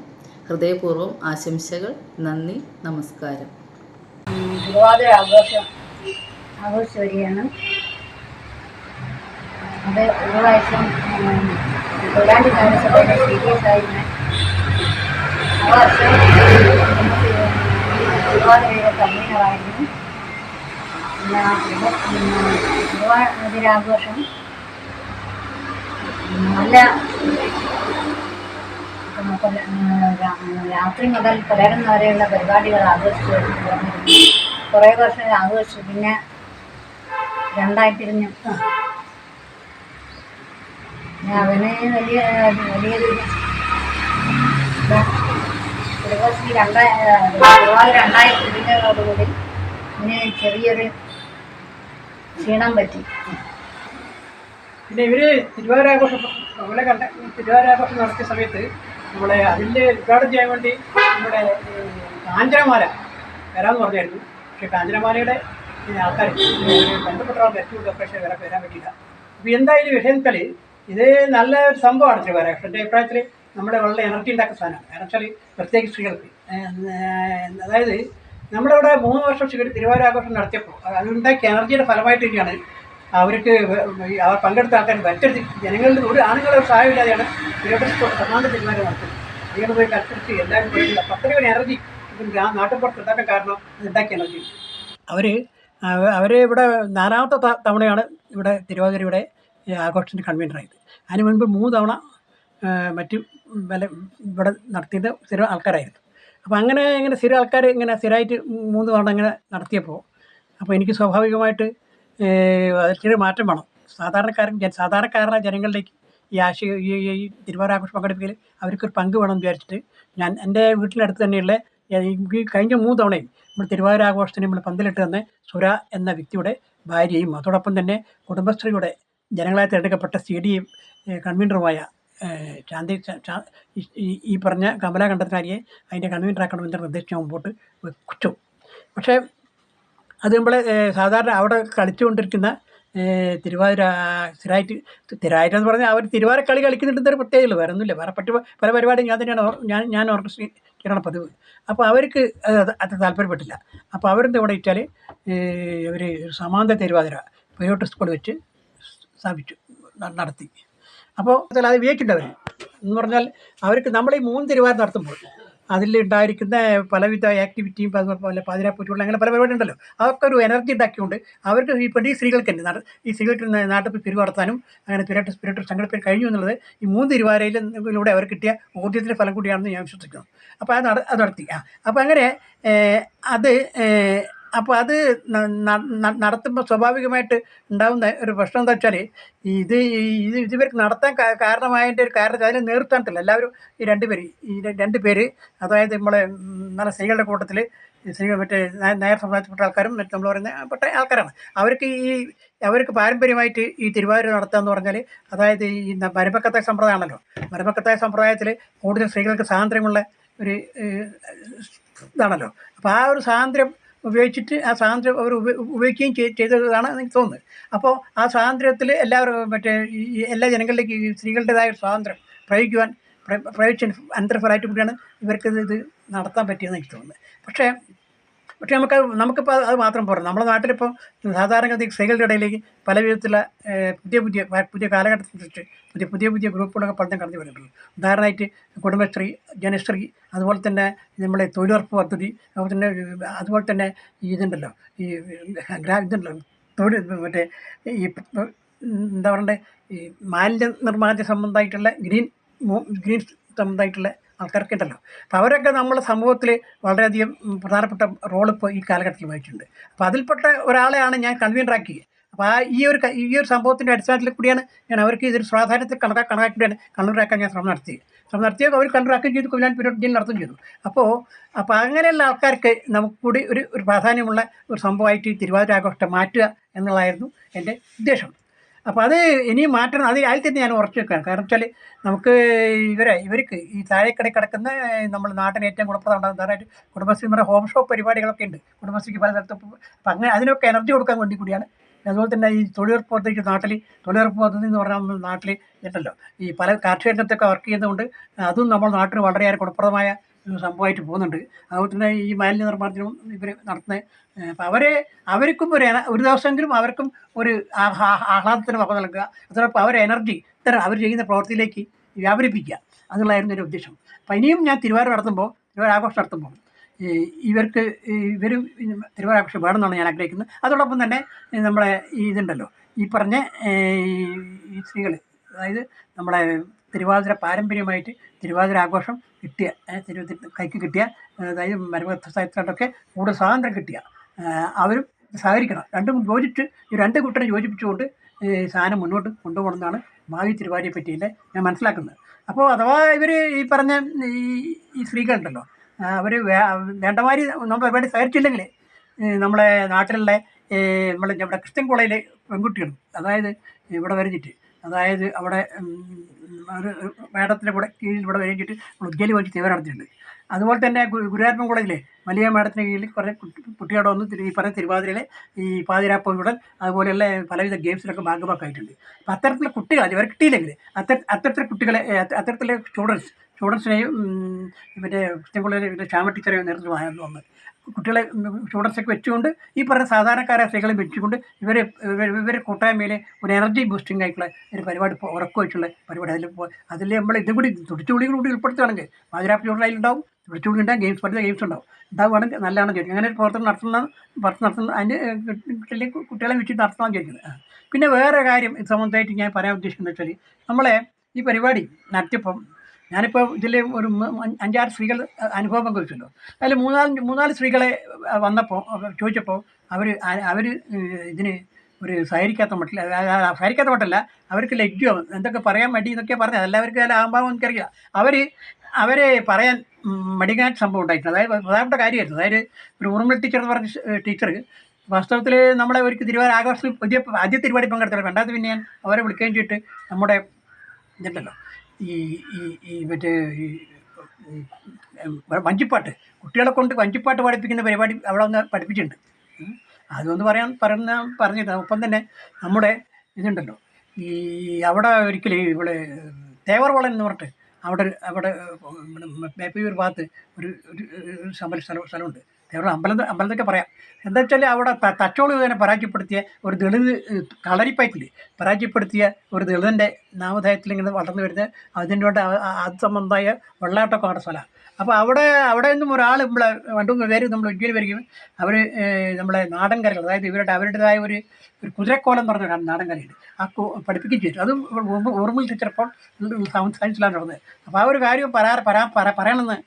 ഹൃദയപൂർവ്വം ആശംസകൾ. നന്ദി, നമസ്കാരം. തിരുവാതിര ആഘോഷിച്ചു വരികയാണ്. അത് ഒരു പ്രാവശ്യം കൊയിലാണ്ടി നഗരസഭയുടെ CDS ആയിരുന്നു. ആ വർഷം തിരുവാതിരയുടെ കൺവീനറായിരുന്നു. തിരുവാതിരാഘോഷം നല്ല രാത്രി മുതൽ പുലരുന്ന വരെയുള്ള പരിപാടികൾ ആഘോഷിച്ചു വന്നിരുന്നു. കുറേ വർഷം ആഘോഷിച്ചു. പിന്നെ 2 തിരിഞ്ഞു. അവന് വലിയൊരു കുടുംബശ്രീ 2 തിരിഞ്ഞതോടുകൂടി ഇതിന് ചെറിയൊരു ക്ഷീണം പറ്റി. പിന്നെ ഇവർ തിരുവാതിരാഘോഷം നടത്തിയ സമയത്ത് നമ്മളെ അതിൻ്റെ ഉദ്ഘാടനം ചെയ്യാൻ വേണ്ടി നമ്മുടെ കാഞ്ചനമാല വരാമെന്ന് പറഞ്ഞായിരുന്നു. പക്ഷേ കാഞ്ചനമാലയുടെ ആൾക്കാർ ബന്ധപ്പെട്ടവർ തെറ്റുകൊണ്ട് പക്ഷേ വരാൻ പറ്റില്ല. അപ്പോൾ എന്തായാലും വിഷയം വെച്ചാൽ ഇത് നല്ല ഒരു സംഭവമാണ് തിരുവാതിര. എൻ്റെ അഭിപ്രായത്തിൽ നമ്മുടെ വളരെ എനർജി ഉണ്ടാക്കുന്ന സാധനമാണ്. കാരണം വെച്ചാൽ പ്രത്യേകിച്ച് സ്ത്രീകൾക്ക്, അതായത് നമ്മുടെ ഇവിടെ 3 വർഷം തിരുവാതിരാഘോഷം നടത്തിയപ്പോൾ അതുണ്ടാക്കിയ എനർജിയുടെ ഫലമായിട്ട് തന്നെയാണ് അവർക്ക് അവർ പങ്കെടുത്ത ആൾക്കാർ മറ്റൊരു ജനങ്ങളുടെ ഒരു ആണുങ്ങളുടെ സഹായമില്ലാതെയാണ് ഒന്നാമത്തെ തീരുമാനം നടത്തുന്നത്. അങ്ങനെ പോയി കൽപ്പിച്ച് എല്ലാവരും പോയിട്ടില്ല. അത്രയും എനർജി നാട്ടുപുറത്ത് ഉണ്ടാക്കാൻ കാരണം ഉണ്ടാക്കിയ എനർജി. അവർ ഇവിടെ 4ാമത്തെ തവണയാണ് ഇവിടെ തിരുവാതിരയുടെ ആഘോഷത്തിൻ്റെ കൺവീനറായത്. അതിന് മുൻപ് 3 തവണ മറ്റ് ഇവിടെ നടത്തിയത് സ്ഥിര ആൾക്കാരായിരുന്നു. അപ്പോൾ അങ്ങനെ സ്ഥിര ആൾക്കാർ ഇങ്ങനെ സ്ഥിരമായിട്ട് 3 തവണ അങ്ങനെ നടത്തിയപ്പോൾ അപ്പോൾ എനിക്ക് സ്വാഭാവികമായിട്ട് അതിൽ മാറ്റം വേണം. സാധാരണക്കാരായ ജനങ്ങളിലേക്ക് ഈ തിരുവാതിരാഘോഷം പങ്കെടുപ്പിക്കൽ അവർക്കൊരു പങ്ക് വേണമെന്ന് വിചാരിച്ചിട്ട് ഞാൻ എൻ്റെ വീട്ടിനടുത്ത് തന്നെയുള്ള ഈ കഴിഞ്ഞ 3 തവണയും നമ്മൾ തിരുവാതിരാഘോഷത്തിന് നമ്മൾ പന്തലിട്ട് തന്നെ സുര എന്ന വ്യക്തിയുടെ ഭാര്യയും അതോടൊപ്പം തന്നെ കുടുംബശ്രീയുടെ ജനങ്ങളായി തിരഞ്ഞെടുക്കപ്പെട്ട CDA കൺവീനറുമായ ഈ പറഞ്ഞ കമലാ കണ്ടത്തിനാരിയെ അതിൻ്റെ കൺവീനറാക്കണമെന്ന് നിർദ്ദേശിച്ച് മുമ്പോട്ട് വെച്ചു. പക്ഷേ അത് നമ്മളെ സാധാരണ അവിടെ കളിച്ചുകൊണ്ടിരിക്കുന്ന തിരുവാതിര സ്ഥിരമായിട്ടെന്ന് പറഞ്ഞാൽ അവർ തിരുവാതിര കളി കളിക്കുന്നുണ്ടെന്നൊരു പ്രത്യേകതയുള്ളൂ, വേറെ ഒന്നുമില്ല. വേറെ പല പരിപാടിയും ഞാൻ തന്നെയാണ് ഞാൻ ഓർക്കസ്ട്രയാണ് പതിവ്. അപ്പോൾ അവർക്ക് അത് താല്പര്യപ്പെട്ടില്ല. അപ്പോൾ അവരെന്താ ഇവിടെ വെച്ചാൽ ഇവർ സമാന്തര തിരുവാതിര പയ്യോട്ട് സ്കൂൾ വെച്ച് സ്ഥാപിച്ചു, നടത്തി. അപ്പോൾ അത് വിജയിച്ചിട്ടുണ്ട് അവർ എന്ന് പറഞ്ഞാൽ. അവർക്ക് നമ്മൾ ഈ 3 തിരുവാതിര നടത്തുമ്പോൾ അതിലുണ്ടായിരിക്കുന്ന പലവിധ ആക്ടിവിറ്റിയും അതുപോലെ പാതിരാപ്പൂറ്റുള്ള അങ്ങനെ പല പരിപാടി ഉണ്ടല്ലോ, അതൊക്കെ ഒരു എനർജി ഉണ്ടാക്കിക്കൊണ്ട് അവർക്ക് ഈ സ്ത്രീകൾക്ക് തന്നെ ഈ സ്ത്രീകൾക്ക് നാട്ടിൽ പിരിവ് നടത്താനും അങ്ങനെ സ്പിരിറ്റ് സംഘടിപ്പിക്കാൻ കഴിഞ്ഞു എന്നുള്ളത് ഈ 3 തിരുവാതിരയിലൂടെ അവർ കിട്ടിയ ഊർജ്ജത്തിൻ്റെ ഫലം കൂടിയാണെന്ന് ഞാൻ വിശ്വസിക്കുന്നു. അപ്പോൾ അത് നടത്തി. അപ്പോൾ അങ്ങനെ അത് നടത്തുമ്പോൾ സ്വാഭാവികമായിട്ട് ഉണ്ടാകുന്ന ഒരു പ്രശ്നം എന്താ വെച്ചാൽ ഇവർക്ക് നടത്താൻ കാരണമായതിൻ്റെ ഒരു കാരണം അതിന് നേതൃത്വത്തില്ല എല്ലാവരും. ഈ രണ്ട് പേര് അതായത് നമ്മളെ നല്ല സ്ത്രീകളുടെ കൂട്ടത്തിൽ സ്ത്രീകൾ മറ്റേ നായർ സമുദായത്തിൽപ്പെട്ട ആൾക്കാരും മറ്റു നമ്മൾ പറയുന്ന ആൾക്കാരാണ്. അവർക്ക് പാരമ്പര്യമായിട്ട് ഈ തിരുവാതിര നടത്തുകയെന്ന് പറഞ്ഞാൽ അതായത് ഈ മരുമക്കത്തായ സമ്പ്രദായമാണല്ലോ. മരുമക്കത്തായ സമ്പ്രദായത്തിൽ കൂടുതൽ സ്ത്രീകൾക്ക് സ്വാതന്ത്ര്യമുള്ള ഒരു ഇതാണല്ലോ. അപ്പോൾ ആ ഒരു സ്വാതന്ത്ര്യം ഉപയോഗിച്ചിട്ട് ആ സ്വാതന്ത്ര്യം അവർ ഉപയോഗിക്കുകയും ചെയ്തതാണ് എനിക്ക് തോന്നുന്നത്. അപ്പോൾ ആ സ്വാതന്ത്ര്യത്തിൽ എല്ലാവരും എല്ലാ ജനങ്ങളിലേക്ക് ഈ സ്ത്രീകളുടേതായ ഒരു സ്വാതന്ത്ര്യം പ്രയോഗിച്ച അന്തരഫലമായിട്ട് കൂടിയാണ് ഇവർക്ക് ഇത് നടത്താൻ പറ്റിയെന്ന് എനിക്ക് തോന്നുന്നത്. പക്ഷേ നമുക്കിപ്പോൾ അത് മാത്രം പോരാ. നമ്മുടെ നാട്ടിലിപ്പോൾ സാധാരണഗതി സ്ത്രീകളുടെ ഇടയിലേക്ക് പല വിധത്തിലുള്ള പുതിയ കാലഘട്ടത്തിനനുസരിച്ച് പുതിയ ഗ്രൂപ്പുകളൊക്കെ പലതും കടന്നു വരുന്നുണ്ട്. ഉദാഹരണമായിട്ട് കുടുംബശ്രീ, ജനശ്രീ, അതുപോലെ തന്നെ നമ്മുടെ തൊഴിലുറപ്പ് പദ്ധതി, അതുപോലെ തന്നെ ഇതുണ്ടല്ലോ ഇതുണ്ടല്ലോ മറ്റേ ഈ എന്താ പറയണ്ടേ ഈ മാലിന്യ നിർമ്മാർജ്ജന സംബന്ധമായിട്ടുള്ള ഗ്രീൻ സംബന്ധമായിട്ടുള്ള ആൾക്കാരൊക്കെ ഉണ്ടല്ലോ. അപ്പോൾ അവരൊക്കെ നമ്മുടെ സമൂഹത്തിൽ വളരെയധികം പ്രധാനപ്പെട്ട റോൾ ഇപ്പോൾ ഈ കാലഘട്ടത്തിൽ വഹിച്ചിട്ടുണ്ട്. അപ്പോൾ അതിൽപ്പെട്ട ഒരാളെയാണ് ഞാൻ കൺവീനറാക്കിയത്. അപ്പോൾ ഈ ഒരു സംഭവത്തിൻ്റെ അടിസ്ഥാനത്തിൽ കൂടിയാണ് ഞാൻ അവർക്ക് ഇതൊരു പ്രാധാന്യത്തിൽ കണക്കാക്കിയാണ് കണ്ണൂരാക്കാൻ ഞാൻ ശ്രമം നടത്തിയത്. അവർ കണ്ണൂരാക്കുകയും ചെയ്തു, കൊയിലാണ്ടി പീരിയോഡ് ജയിൽ നടത്തുകയും ചെയ്തു. അപ്പോൾ അങ്ങനെയുള്ള ആൾക്കാർക്ക് നമുക്ക് കൂടി ഒരു പ്രാധാന്യമുള്ള ഒരു സംഭവമായിട്ട് ഈ തിരുവാതിര ആഘോഷത്തെ മാറ്റുക എന്നുള്ളതായിരുന്നു എൻ്റെ ഉദ്ദേശം. അപ്പോൾ അത് ഇനിയും മാറ്റണം. അതിൽ തന്നെ ഞാൻ ഉറച്ചു വെക്കുകയാണ്. കാരണം വെച്ചാൽ നമുക്ക് ഇവർക്ക് ഈ താഴേക്കടയിൽ കിടക്കുന്ന നമ്മൾ നാട്ടിന് ഏറ്റവും ഗുണപ്രദം ഉണ്ടാകുന്നതായിട്ട് കുടുംബശ്രീയുടെ ഹോം ഷോപ്പ് പരിപാടികളൊക്കെ ഉണ്ട് കുടുംബശ്രീക്ക് പല സ്ഥലത്തും. അപ്പോൾ അങ്ങനെ അതിനൊക്കെ എനർജി കൊടുക്കാൻ വേണ്ടി കൂടിയാണ്. അതുപോലെ തന്നെ ഈ തൊഴിലുറപ്പ് പദ്ധതി തൊഴിലുറപ്പ് പദ്ധതി എന്ന് പറഞ്ഞാൽ നമ്മൾ നാട്ടിൽ ഉണ്ടല്ലോ ഈ പല കാർഷിക രംഗത്തൊക്കെ വർക്ക് ചെയ്യുന്നതുകൊണ്ട് അതും നമ്മൾ നാട്ടിൽ വളരെയേറെ ഗുണപ്രദമായ സംഭവമായിട്ട് പോകുന്നുണ്ട്. അതുപോലെ തന്നെ ഈ മാലിന്യ നിർമ്മാർജ്ജനവും ഇവർ നടത്തുന്നത്. അപ്പോൾ അവർക്കും ഒരു ദിവസമെങ്കിലും അവർക്കും ഒരു ആഹ്ലാദത്തിന് വക നൽകുക, അതോടൊപ്പം അവരെ എനർജി അവർ ചെയ്യുന്ന പ്രവൃത്തിയിലേക്ക് വ്യാപരിപ്പിക്കുക എന്നുള്ളതായിരുന്നു എൻ്റെ ഉദ്ദേശം. അപ്പോൾ ഇനിയും ഞാൻ തിരുവാതിര ആഘോഷം നടത്തുമ്പോൾ ഇവർ തിരുവാതിര ആഘോഷം വേണമെന്നാണ് ഞാൻ ആഗ്രഹിക്കുന്നത്. അതോടൊപ്പം തന്നെ നമ്മളെ ഇതുണ്ടല്ലോ ഈ പറഞ്ഞ ഈ സ്ത്രീകൾ, അതായത് നമ്മളെ തിരുവാതിര പാരമ്പര്യമായിട്ട് തിരുവാതിര ആഘോഷം കിട്ടിയ കൈക്ക് കിട്ടിയ അതായത് മരുമക്കത്തായത്തിലൊക്കെ കൂടുതൽ സ്വാതന്ത്ര്യം കിട്ടിയ അവരും സഹകരിക്കണം. ഈ രണ്ട് കൂട്ടരെ യോജിപ്പിച്ചുകൊണ്ട് സാധനം മുന്നോട്ട് കൊണ്ടുപോകണമെന്നാണ് ഭാവി തിരുവാതിരയെ പറ്റിയില്ല ഞാൻ മനസ്സിലാക്കുന്നത്. അപ്പോൾ അഥവാ ഇവർ ഈ പറഞ്ഞ ഈ സ്ത്രീകളുണ്ടല്ലോ അവർ വേണ്ടമാതിരി നമ്മൾ പരിപാടി സഹകരിച്ചില്ലെങ്കിൽ നമ്മളെ നാട്ടിലുള്ള നമ്മുടെ ക്രിസ്ത്യൻ കോളേജിലെ പെൺകുട്ടികൾ അതായത് ഇവിടെ വരഞ്ഞിട്ട് അതായത് അവിടെ മേഡത്തിൻ്റെ കൂടെ കീഴിൽ ഇവിടെ വരഞ്ഞിട്ട് ഉദ്ഗലി വെച്ച് തീവ്രം നടത്തിയിട്ടുണ്ട്. അതുപോലെ തന്നെ ഗുരുവായൂരപ്പൻ കോളേജിലെ വലിയ മേഡത്തിന് കീഴിൽ കുറേ കുട്ടികളോട് വന്ന് ഈ പറഞ്ഞ തിരുവാതിരയിലെ ഈ പാതിരാപ്പൂടൽ അതുപോലെയുള്ള പലവിധ ഗെയിംസിലൊക്കെ ഭാഗമാക്കായിട്ടുണ്ട്. അപ്പോൾ അത്തരത്തിലുള്ള കുട്ടികൾ ഇവർ കിട്ടിയില്ലെങ്കിൽ അത്തരത്തിലുള്ള കുട്ടികളെ അത്തരത്തിലെ സ്റ്റുഡൻസിനെയും മറ്റേ ക്രിസ്ത്യൻ കോളേജിലെ ശ്യാമ ടീച്ചറെയും നേതൃത്വമായിരുന്നു വന്ന് കുട്ടികളെ സ്റ്റുഡൻസൊക്കെ വെച്ചുകൊണ്ട് ഈ പറഞ്ഞ സാധാരണക്കാരെ സ്ത്രീകളെ വെച്ചുകൊണ്ട് ഇവരെ കൂട്ടായ്മയിൽ ഒരു എനർജി ബൂസ്റ്റിംഗ് ആയിട്ടുള്ള ഒരു പരിപാടി ഉറക്കുവെച്ചുള്ള പരിപാടി അതിൽ നമ്മൾ ഇതും കൂടി തുടിച്ചുകൂടി ഉൾപ്പെടുത്തുകയാണെങ്കിൽ പാതിരാപ്പൂടൽ അതിലുണ്ടാവും, തുടിച്ചുകൂടി ഉണ്ടാകും, ഗെയിംസ് ഉണ്ടാവുകയാണെങ്കിൽ നല്ലതാണ് ചോദിക്കുന്നത്. അങ്ങനെ ഒരു പ്രവർത്തനം നടത്തുന്ന അതിൻ്റെ കുട്ടികളെ വെച്ച് നടത്തണം ചോദിക്കുന്നത്. പിന്നെ വേറെ കാര്യം ഇത് സംബന്ധമായിട്ട് ഞാൻ പറയാൻ ഉദ്ദേശിക്കുന്നത് വെച്ചാൽ നമ്മളെ ഈ പരിപാടി നടത്തിയപ്പം ഞാനിപ്പോൾ ഇതിൽ ഒരു 5-6 സ്ത്രീകൾ അനുഭവം പങ്കുവെച്ചല്ലോ. അതിൽ മൂന്നാല് സ്ത്രീകളെ വന്നപ്പോൾ ചോദിച്ചപ്പോൾ അവർ ഇതിന് ഒരു സഹകരിക്കാത്ത മട്ടില്ല. അവർക്ക് ലജ്ജയോ എന്തൊക്കെ പറയാൻ മടി എന്നൊക്കെ പറഞ്ഞത്. എല്ലാവർക്കും അതിൽ ആകുമ്പോൾ എനിക്കറിയില്ല. അവരെ പറയാൻ മടിക്കാൻ സംഭവം ഉണ്ടായിട്ടുണ്ട്. അതായത് പ്രധാനപ്പെട്ട കാര്യമായിരുന്നു. അതായത് ഒരു ഊർമിള ടീച്ചർ എന്ന് പറഞ്ഞ ടീച്ചർ വാസ്തവത്തിൽ നമ്മളെ ഒരു തിരുവാതിര ആഘോഷത്തിൽ ആദ്യ പരിപാടി പങ്കെടുത്തല്ലോ. രണ്ടാമത് പിന്നെ ഞാൻ അവരെ വിളിക്കുകയും ചെയ്തിട്ട് നമ്മുടെ ഇതുണ്ടല്ലോ ഈ മറ്റേ വഞ്ചിപ്പാട്ട് കുട്ടികളെ കൊണ്ട് വഞ്ചിപ്പാട്ട് പഠിപ്പിക്കുന്ന പരിപാടി അവിടെ ഒന്ന് പഠിപ്പിച്ചിട്ടുണ്ട്. അതൊന്ന് പറഞ്ഞിട്ട് ഒപ്പം തന്നെ നമ്മുടെ ഇതുണ്ടല്ലോ ഈ അവിടെ ഒരിക്കലും ഇവിടെ തേവർവളം എന്ന് പറഞ്ഞിട്ട് അവിടെ മേപ്പയൂർ ഭാഗത്ത് ഒരു സ്ഥലമുണ്ട്. തേവർ അമ്പലത്തൊക്കെ പറയാം. എന്താ വെച്ചാൽ അവിടെ തച്ചോളി തന്നെ പരാജയപ്പെടുത്തിയ ഒരു ദളിത് കളരിപ്പയറ്റിൽ പരാജയപ്പെടുത്തിയ ഒരു ദളിതൻ്റെ നാമധേയത്തിൽ ഇങ്ങനെ വളർന്നു വരുന്ന അതിൻ്റെ അത് സംബന്ധമായ വെള്ളാട്ടമൊക്കെ ആവുന്ന സ്ഥലമാണ്. അപ്പോൾ അവിടെ നിന്നും ഒരാൾ നമ്മളെ 2-3 പേര് നമ്മൾ ഇന്ത്യയിൽ വരികയും അവർ നമ്മളെ നാടൻ കലകൾ, അതായത് അവരുടേതായ ഒരു കുതിരക്കോലം എന്ന് പറഞ്ഞ നാടൻ കലയുണ്ട്, പഠിപ്പിക്കുകയും ചെയ്തു. അതും ഓർമ്മയിൽ ടീച്ചറപ്പോൾ സയൻസിലാണ് നടന്നത്. അപ്പോൾ ആ ഒരു കാര്യം പറയണമെന്ന്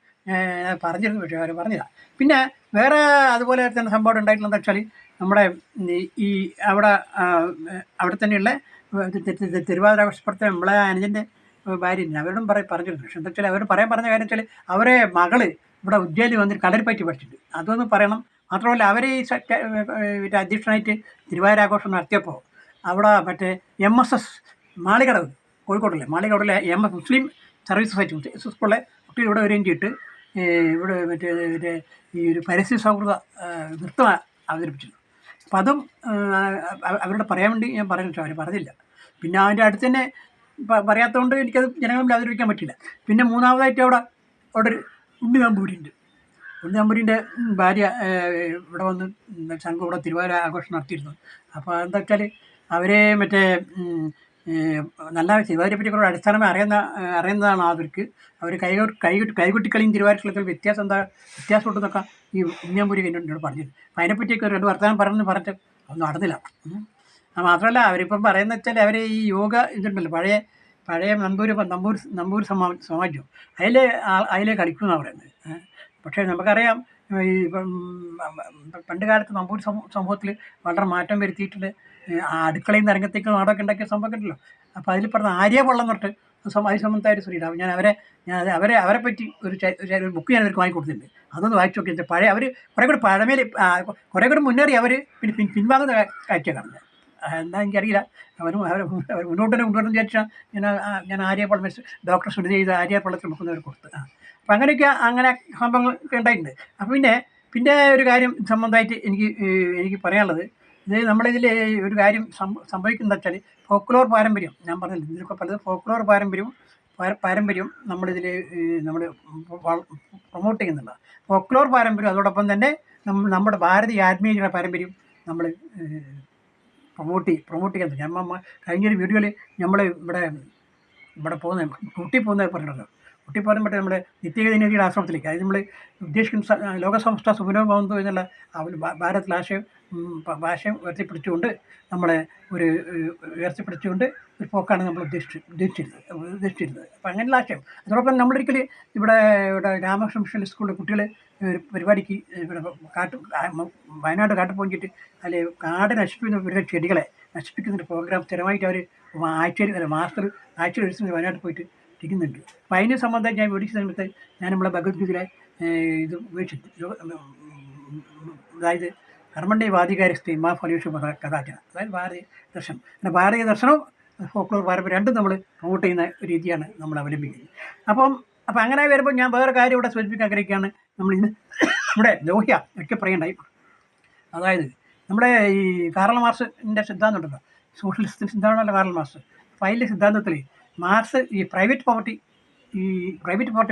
പറഞ്ഞിരുന്നു, പക്ഷേ അവർ പറഞ്ഞില്ല. പിന്നെ വേറെ അതുപോലെ തന്നെ സംഭവം ഉണ്ടായിട്ടുള്ളത് വെച്ചാൽ നമ്മുടെ ഈ അവിടെ തന്നെയുള്ള തിരുവാതിരാഘോഷപ്പുറത്തെ നമ്മളെ അനുജൻ്റെ ഭാര്യ അവരോടും പറഞ്ഞിരുന്നു. പക്ഷെ എന്താ വെച്ചാൽ അവർ പറഞ്ഞ കാര്യം വെച്ചാൽ അവരെ മകള് ഇവിടെ ഉജ്ജയിനിൽ വന്നിട്ട് കളരിപ്പറ്റി പഠിച്ചിട്ടുണ്ട്. അതൊന്ന് പറയണം. മാത്രമല്ല അവർ ഈ അധ്യക്ഷനായിട്ട് തിരുവാതിരാഘോഷം നടത്തിയപ്പോൾ അവിടെ മറ്റേ MSS മാളികടവ്, കോഴിക്കോട്ടിലെ മാളികടവിലെ മുസ്ലിം സർവീസ് സൊസൈറ്റി സ്കൂളിലെ കുട്ടികൾ ഇവിടെ വരികയും ചെയ്തിട്ട് ഇവിടെ മറ്റേ ഈ ഒരു പരിസ്ഥിതി സൗഹൃദ നൃത്തം അവതരിപ്പിച്ചിരുന്നു. അപ്പം അതും അവരോട് പറയാൻ വേണ്ടി ഞാൻ പറഞ്ഞു, അവർ പറഞ്ഞില്ല. പിന്നെ അതിൻ്റെ അടുത്ത് തന്നെ പറയാത്തതുകൊണ്ട് എനിക്കത് ജനങ്ങളിൽ അവതരിപ്പിക്കാൻ പറ്റില്ല. പിന്നെ മൂന്നാമതായിട്ട് അവിടെ ഒരു ഉണ്ണിനമ്പൂരിൻ്റെ ഭാര്യ ഇവിടെ വന്ന് സംഘം ഇവിടെ തിരുവാതിര ആഘോഷം നടത്തിയിരുന്നു. അപ്പോൾ എന്താ വെച്ചാൽ അവരെ മറ്റേ നല്ല തിരുവാതിരയെ പറ്റി കുറേ അടിസ്ഥാനമായി അറിയുന്നതാണ് അവർക്ക്. അവർ കൈകൊട്ടിക്കളിയും തിരുവാതിരക്കളത്തിൽ വ്യത്യാസമുണ്ടെന്നൊക്കെ ഈ ഉണ്ണിനമ്പൂരി എന്നോട് പറഞ്ഞത്. അപ്പം അതിനെപ്പറ്റിയൊക്കെ 2 വർത്തമാനം പറഞ്ഞിട്ട് ഒന്നും നടന്നില്ല. മാത്രമല്ല അവരിപ്പം പറയുന്നത് വെച്ചാൽ അവർ ഈ യോഗ ഇതുണ്ടല്ലോ പഴയ നമ്പൂർ സമാജം അതിലെ കളിക്കുമെന്നാണ് പറയുന്നത്. പക്ഷേ നമുക്കറിയാം ഈ പണ്ട് കാലത്ത് നമ്പൂർ സമൂഹത്തിൽ വളരെ മാറ്റം വരുത്തിയിട്ടുണ്ട്. അടുക്കളയിൽ നിന്ന് രംഗത്തേക്ക് നാടൊക്കെ ഉണ്ടാക്കിയ സംഭവം ഉണ്ടല്ലോ. അപ്പോൾ അതിൽ പറഞ്ഞ ആര്യവള്ളം എന്ന് പറഞ്ഞിട്ട് അത് സംബന്ധമായ ഒരു സ്ത്രീയാണ്. ഞാൻ അവരെ പറ്റി ഒരു ബുക്ക് ഞാൻ അവർക്ക് വാങ്ങിക്കൊടുത്തിട്ടുണ്ട്. അതൊന്ന് വായിച്ചു നോക്കിയിട്ട് പഴയ അവർ കുറേ കൂടി പഴമയിൽ കുറേ കൂടി മുന്നേറി അവർ പിൻവാങ്ങുന്ന കാഴ്ച കാണുന്നത്. എന്താ എനിക്കറിയില്ല. അവർ മുന്നോട്ട് തന്നെ കൊണ്ടുവരണം വിചാരിച്ചാൽ ഞാൻ ആര്യപ്പള്ളം ഡോക്ടർ സ്റ്റുഡി ചെയ്ത് ആര്യപ്പള്ളത്തിൽ മുക്കുന്നവർ കൊടുത്ത്. അപ്പം അങ്ങനെ സംഭവങ്ങൾ ഉണ്ടായിട്ടുണ്ട്. അപ്പം പിന്നെ ഒരു കാര്യം സംബന്ധമായിട്ട് എനിക്ക് പറയാനുള്ളത്, ഇത് നമ്മളിതിൽ ഒരു കാര്യം സംഭവിക്കുന്നത് വെച്ചാൽ ഫോക്ലോർ പാരമ്പര്യം, ഞാൻ പറഞ്ഞില്ല ഇതിലൊക്കെ പലത് ഫോക്ലോർ പാരമ്പര്യം നമ്മളിതിൽ നമ്മൾ പ്രൊമോട്ട് ചെയ്യുന്നുണ്ട്. ഫോക്ലോർ പാരമ്പര്യം അതോടൊപ്പം തന്നെ നമ്മുടെ ഭാരതീയ ആത്മീയതയുടെ പാരമ്പര്യം നമ്മൾ പ്രൊമോട്ട് ചെയ്യുന്നുണ്ട്. ഞാൻ കഴിഞ്ഞൊരു വീഡിയോയിൽ നമ്മൾ ഇവിടെ ഊട്ടി പോകുന്നത് പറഞ്ഞിട്ടുണ്ടല്ലോ. ഊട്ടി പോകാൻ പറ്റും നമ്മുടെ നിത്യഗതിയുടെ ആശ്രമത്തിലേക്ക്. അതായത് നമ്മൾ ഉദ്ദേശിക്കുന്ന ലോകസംസ്ഥ സുഖനോ ഭവന്തു എന്നുള്ള ഭാരതത്തിൽ ഭാഷയും ഉയർത്തിപ്പിടിച്ചുകൊണ്ട് നമ്മളെ ഉയർത്തിപ്പിടിച്ചുകൊണ്ട് ഒരു പോക്കാണ് നമ്മൾ ഉദ്ദേശിച്ചിരുന്നത്. അപ്പം അങ്ങനെയുള്ള ആശയം. അതോടൊപ്പം നമ്മളൊരിക്കൽ ഇവിടെ രാമകൃഷ്ണ മിഷൻ സ്കൂളിലെ കുട്ടികൾ ഒരു പരിപാടിക്ക് ഇവിടെ വയനാട് കാട്ടിൽ പോയിട്ട് അതിൽ കാട് നശിപ്പിക്കുന്ന ചെടികളെ നശിപ്പിക്കുന്നൊരു പ്രോഗ്രാം സ്ഥിരമായിട്ട് അവർ മാസത്തിൽ ആഴ്ചയിൽ ഒരു ദിവസം വയനാട്ടിൽ പോയിട്ട് ഇരിക്കുന്നുണ്ട്. അപ്പം അതിനെ സംബന്ധമായി ഞാൻ മേടിച്ച സമയത്ത് ഞാൻ നമ്മളെ ഭഗവത്ഗീതയിലെ ഇത് ഉപയോഗിച്ചിട്ട്, അതായത് കർമ്മണ്ഡേ വാധികാരിസ്ഥ മാ ഫലേഷു കഥാചന, അതായത് ഭാരതീയ ദർശനം. പിന്നെ ഭാരതീയ ദർശനവും ഫോക്ലോർ പാരമ്പര്യം രണ്ടും നമ്മൾ പ്രൊമോട്ട് ചെയ്യുന്ന രീതിയാണ് നമ്മൾ അവലംബിക്കുന്നത്. അപ്പം അങ്ങനെ വരുമ്പോൾ ഞാൻ വേറെ കാര്യം ഇവിടെ സൂചിപ്പിക്കാൻ ആഗ്രഹിക്കുകയാണ്. നമ്മളിന്ന് നമ്മുടെ ലോഹ്യ ഒക്കെ പറയണ്ടായി. അതായത് നമ്മുടെ ഈ കാറൽ മാർക്സിൻ്റെ സിദ്ധാന്തം ഉണ്ടല്ലോ, സോഷ്യലിസ്റ്റ് സിദ്ധാന്തമല്ല കാറൽ മാർക്സ്. അപ്പോൾ അതിൻ്റെ സിദ്ധാന്തത്തിൽ മാർക്സ് ഈ പ്രൈവറ്റ് പ്രോപ്പർട്ടി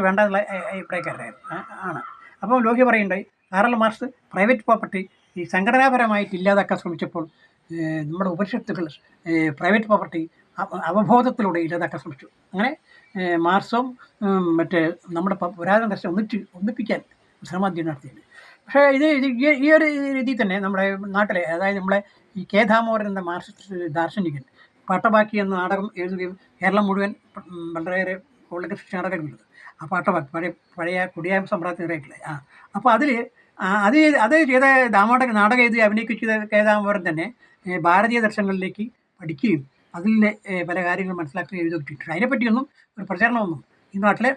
വേണ്ട എന്നുള്ള ആണ്. അപ്പോൾ ലോഹ്യ പറയുണ്ടായി കാറൽ മാർക്സ് പ്രൈവറ്റ് പ്രോപ്പർട്ടി ഈ സംഘടനാപരമായിട്ട് ഇല്ലാതാക്കാൻ ശ്രമിച്ചപ്പോൾ നമ്മുടെ ഉപനിഷത്തുകൾ പ്രൈവറ്റ് പ്രോപ്പർട്ടി അവബോധത്തിലൂടെ ഇല്ലാതാക്കാൻ ശ്രമിച്ചു. അങ്ങനെ മാർക്സും മറ്റേ നമ്മുടെ പുരാതന ദർശനം ഒന്നിപ്പിക്കാൻ ശ്രമാദ്യം നടത്തിയിട്ടുണ്ട്. പക്ഷേ ഈ ഒരു രീതിയിൽ തന്നെ നമ്മുടെ നാട്ടിലെ, അതായത് നമ്മളെ ഈ കെ ദാമോദരൻ എന്ന മാർക്സിസ്റ്റ് ദാർശനികൻ പാട്ടബാക്കി എന്ന നാടകം എഴുതുകയും കേരളം മുഴുവൻ വളരെയേറെ കൂടുതൽ നാടകം എഴുതുന്നത്. ആ പാട്ടബാക്കി പഴയ കുടിയായ്മ സമ്പ്രദായത്തിനായിട്ടില്ലേ. അപ്പോൾ അത് ചെയ്ത നാടകം എഴുതി അഭിനയിക്കുകയും ചെയ്ത കെ ദാമോദരൻ തന്നെ ഭാരതീയ ദർശനങ്ങളിലേക്ക് പഠിക്കുകയും അതിലെ പല കാര്യങ്ങൾ മനസ്സിലാക്കുകയും എഴുതിയിട്ടുണ്ട്. അതിനെപ്പറ്റിയൊന്നും ഒരു പ്രചരണമൊന്നും ഈ നാട്ടിലെ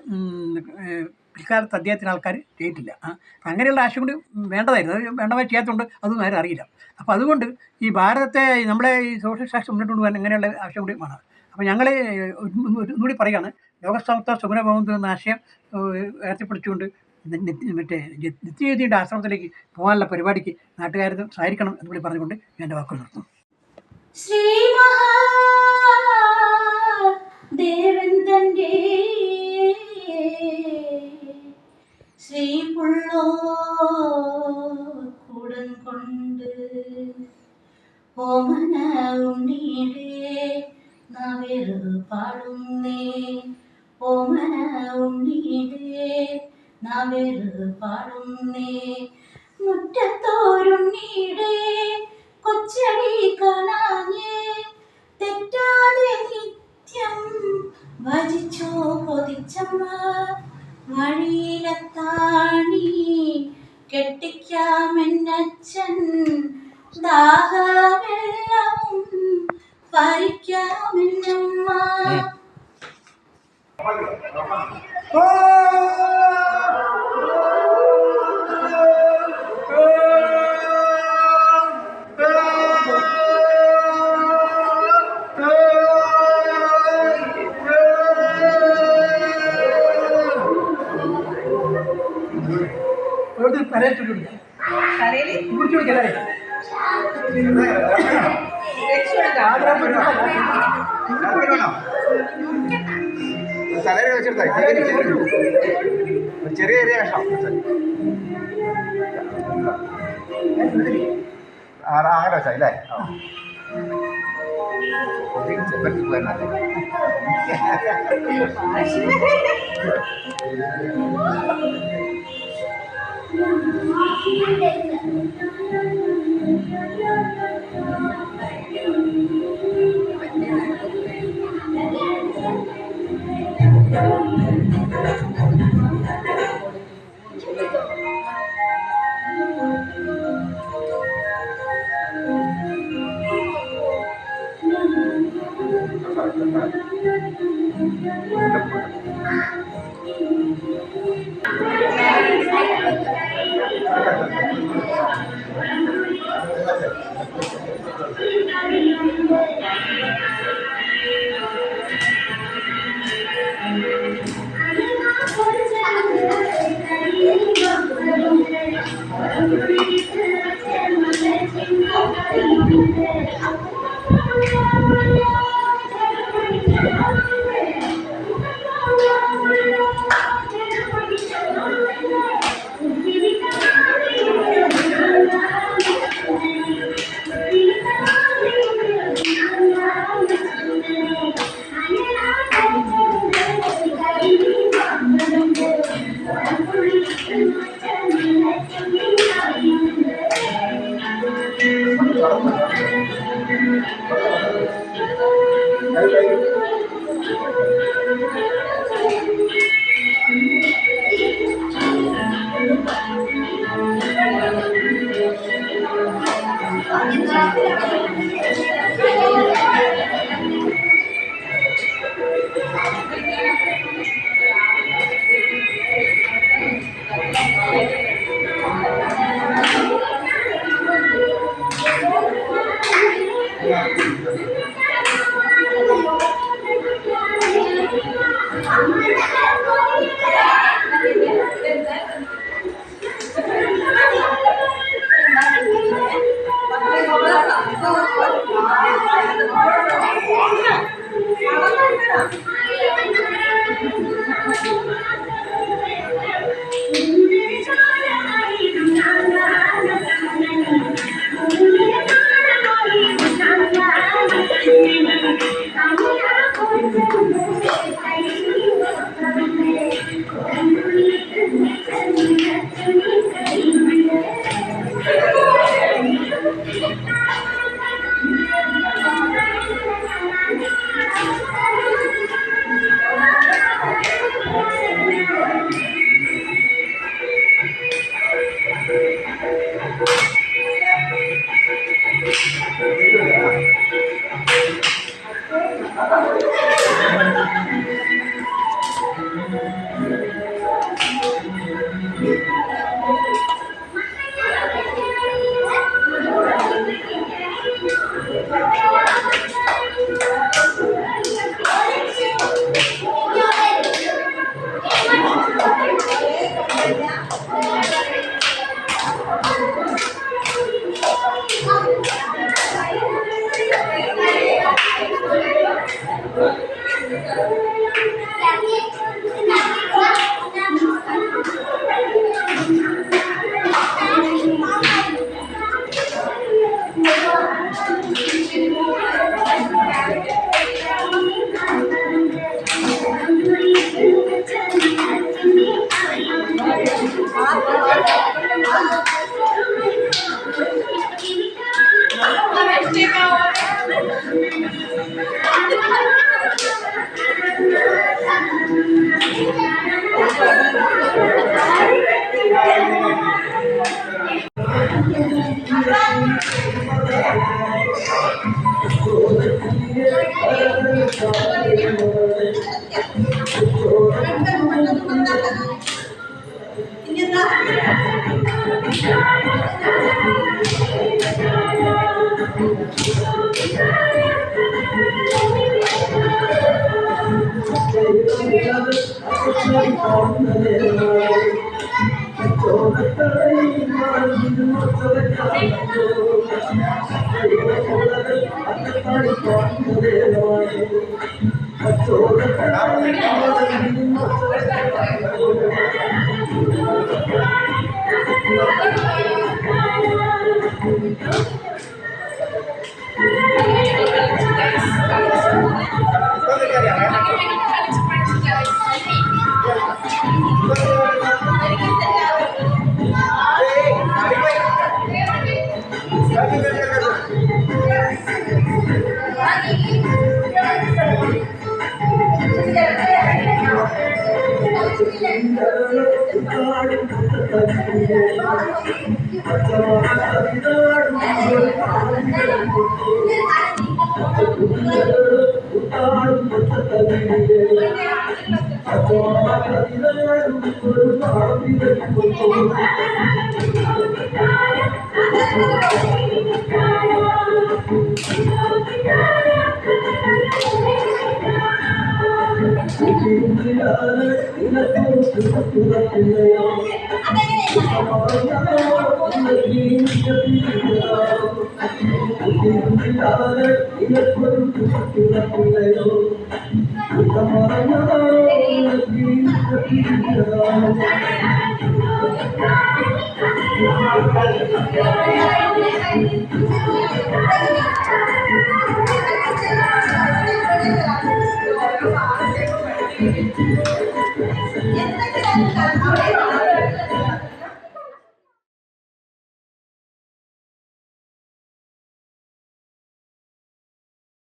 പിൽക്കാലത്ത് അദ്ദേഹത്തിന് ആൾക്കാർ ചെയ്തിട്ടില്ല. അപ്പം അങ്ങനെയുള്ള ആശയം കൂടി വേണ്ടതായിരുന്നു. അത് വേണ്ടമായി ചെയ്യാത്തതുകൊണ്ട് അതൊന്നും ആരും അറിയില്ല. അപ്പോൾ അതുകൊണ്ട് ഈ ഭാരതത്തെ നമ്മളെ ഈ സോഷ്യൽ ശാസ്ത്രം മുന്നോട്ട് കൊണ്ടുപോകാൻ ഇങ്ങനെയുള്ള ആശയം കൂടി വേണം. അപ്പോൾ ഞങ്ങൾ ഒന്നുകൂടി പറയുകയാണ്, ലോകസമത്വ സുഗുണഭവന്തു എന്ന ആശയം ഉയർത്തിപ്പിടിച്ചുകൊണ്ട് മറ്റേ നിത്യജ്യോതിയുടെ ആശ്രമത്തിലേക്ക് പോകാനുള്ള പരിപാടിക്ക് നാട്ടുകാരെ സഹായിക്കണം എന്ന് കൂടി പറഞ്ഞുകൊണ്ട് ഞാൻ എൻ്റെ വാക്കുകൾ നിർത്തുന്നു. ശ്രീ മഹാദേവൻ തന്റെ ശ്രീ പുള്ളോ കൂടം കൊണ്ട് ഓമന ഉണ്ണീടേ നവേറു പാടുന്നേ ഓമന ഉണ്ണീടേ നവേറു പാടുന്നേ മുറ്റത്തോരുണ്ണീടേ കൊച്ചടി കാണാഞ്ഞേ തെറ്റാതെ നിത്യം ഭജിച്ചോ കൊതിച്ചമ്മ വഴിയിലെത്താണി കെട്ടിക്കാമെന്നച്ഛൻ ദാഹവെള്ളവും പരിക്കാമെന്നമ്മ. തലയിൽ വെച്ചെടുത്ത ചെറിയ ചെറിയ കഷ്ണം അങ്ങനെ വെച്ചാൽ ഇല്ലേ? ചെമ്പരത്തി പോയിരുന്നല്ലേ? Yeah.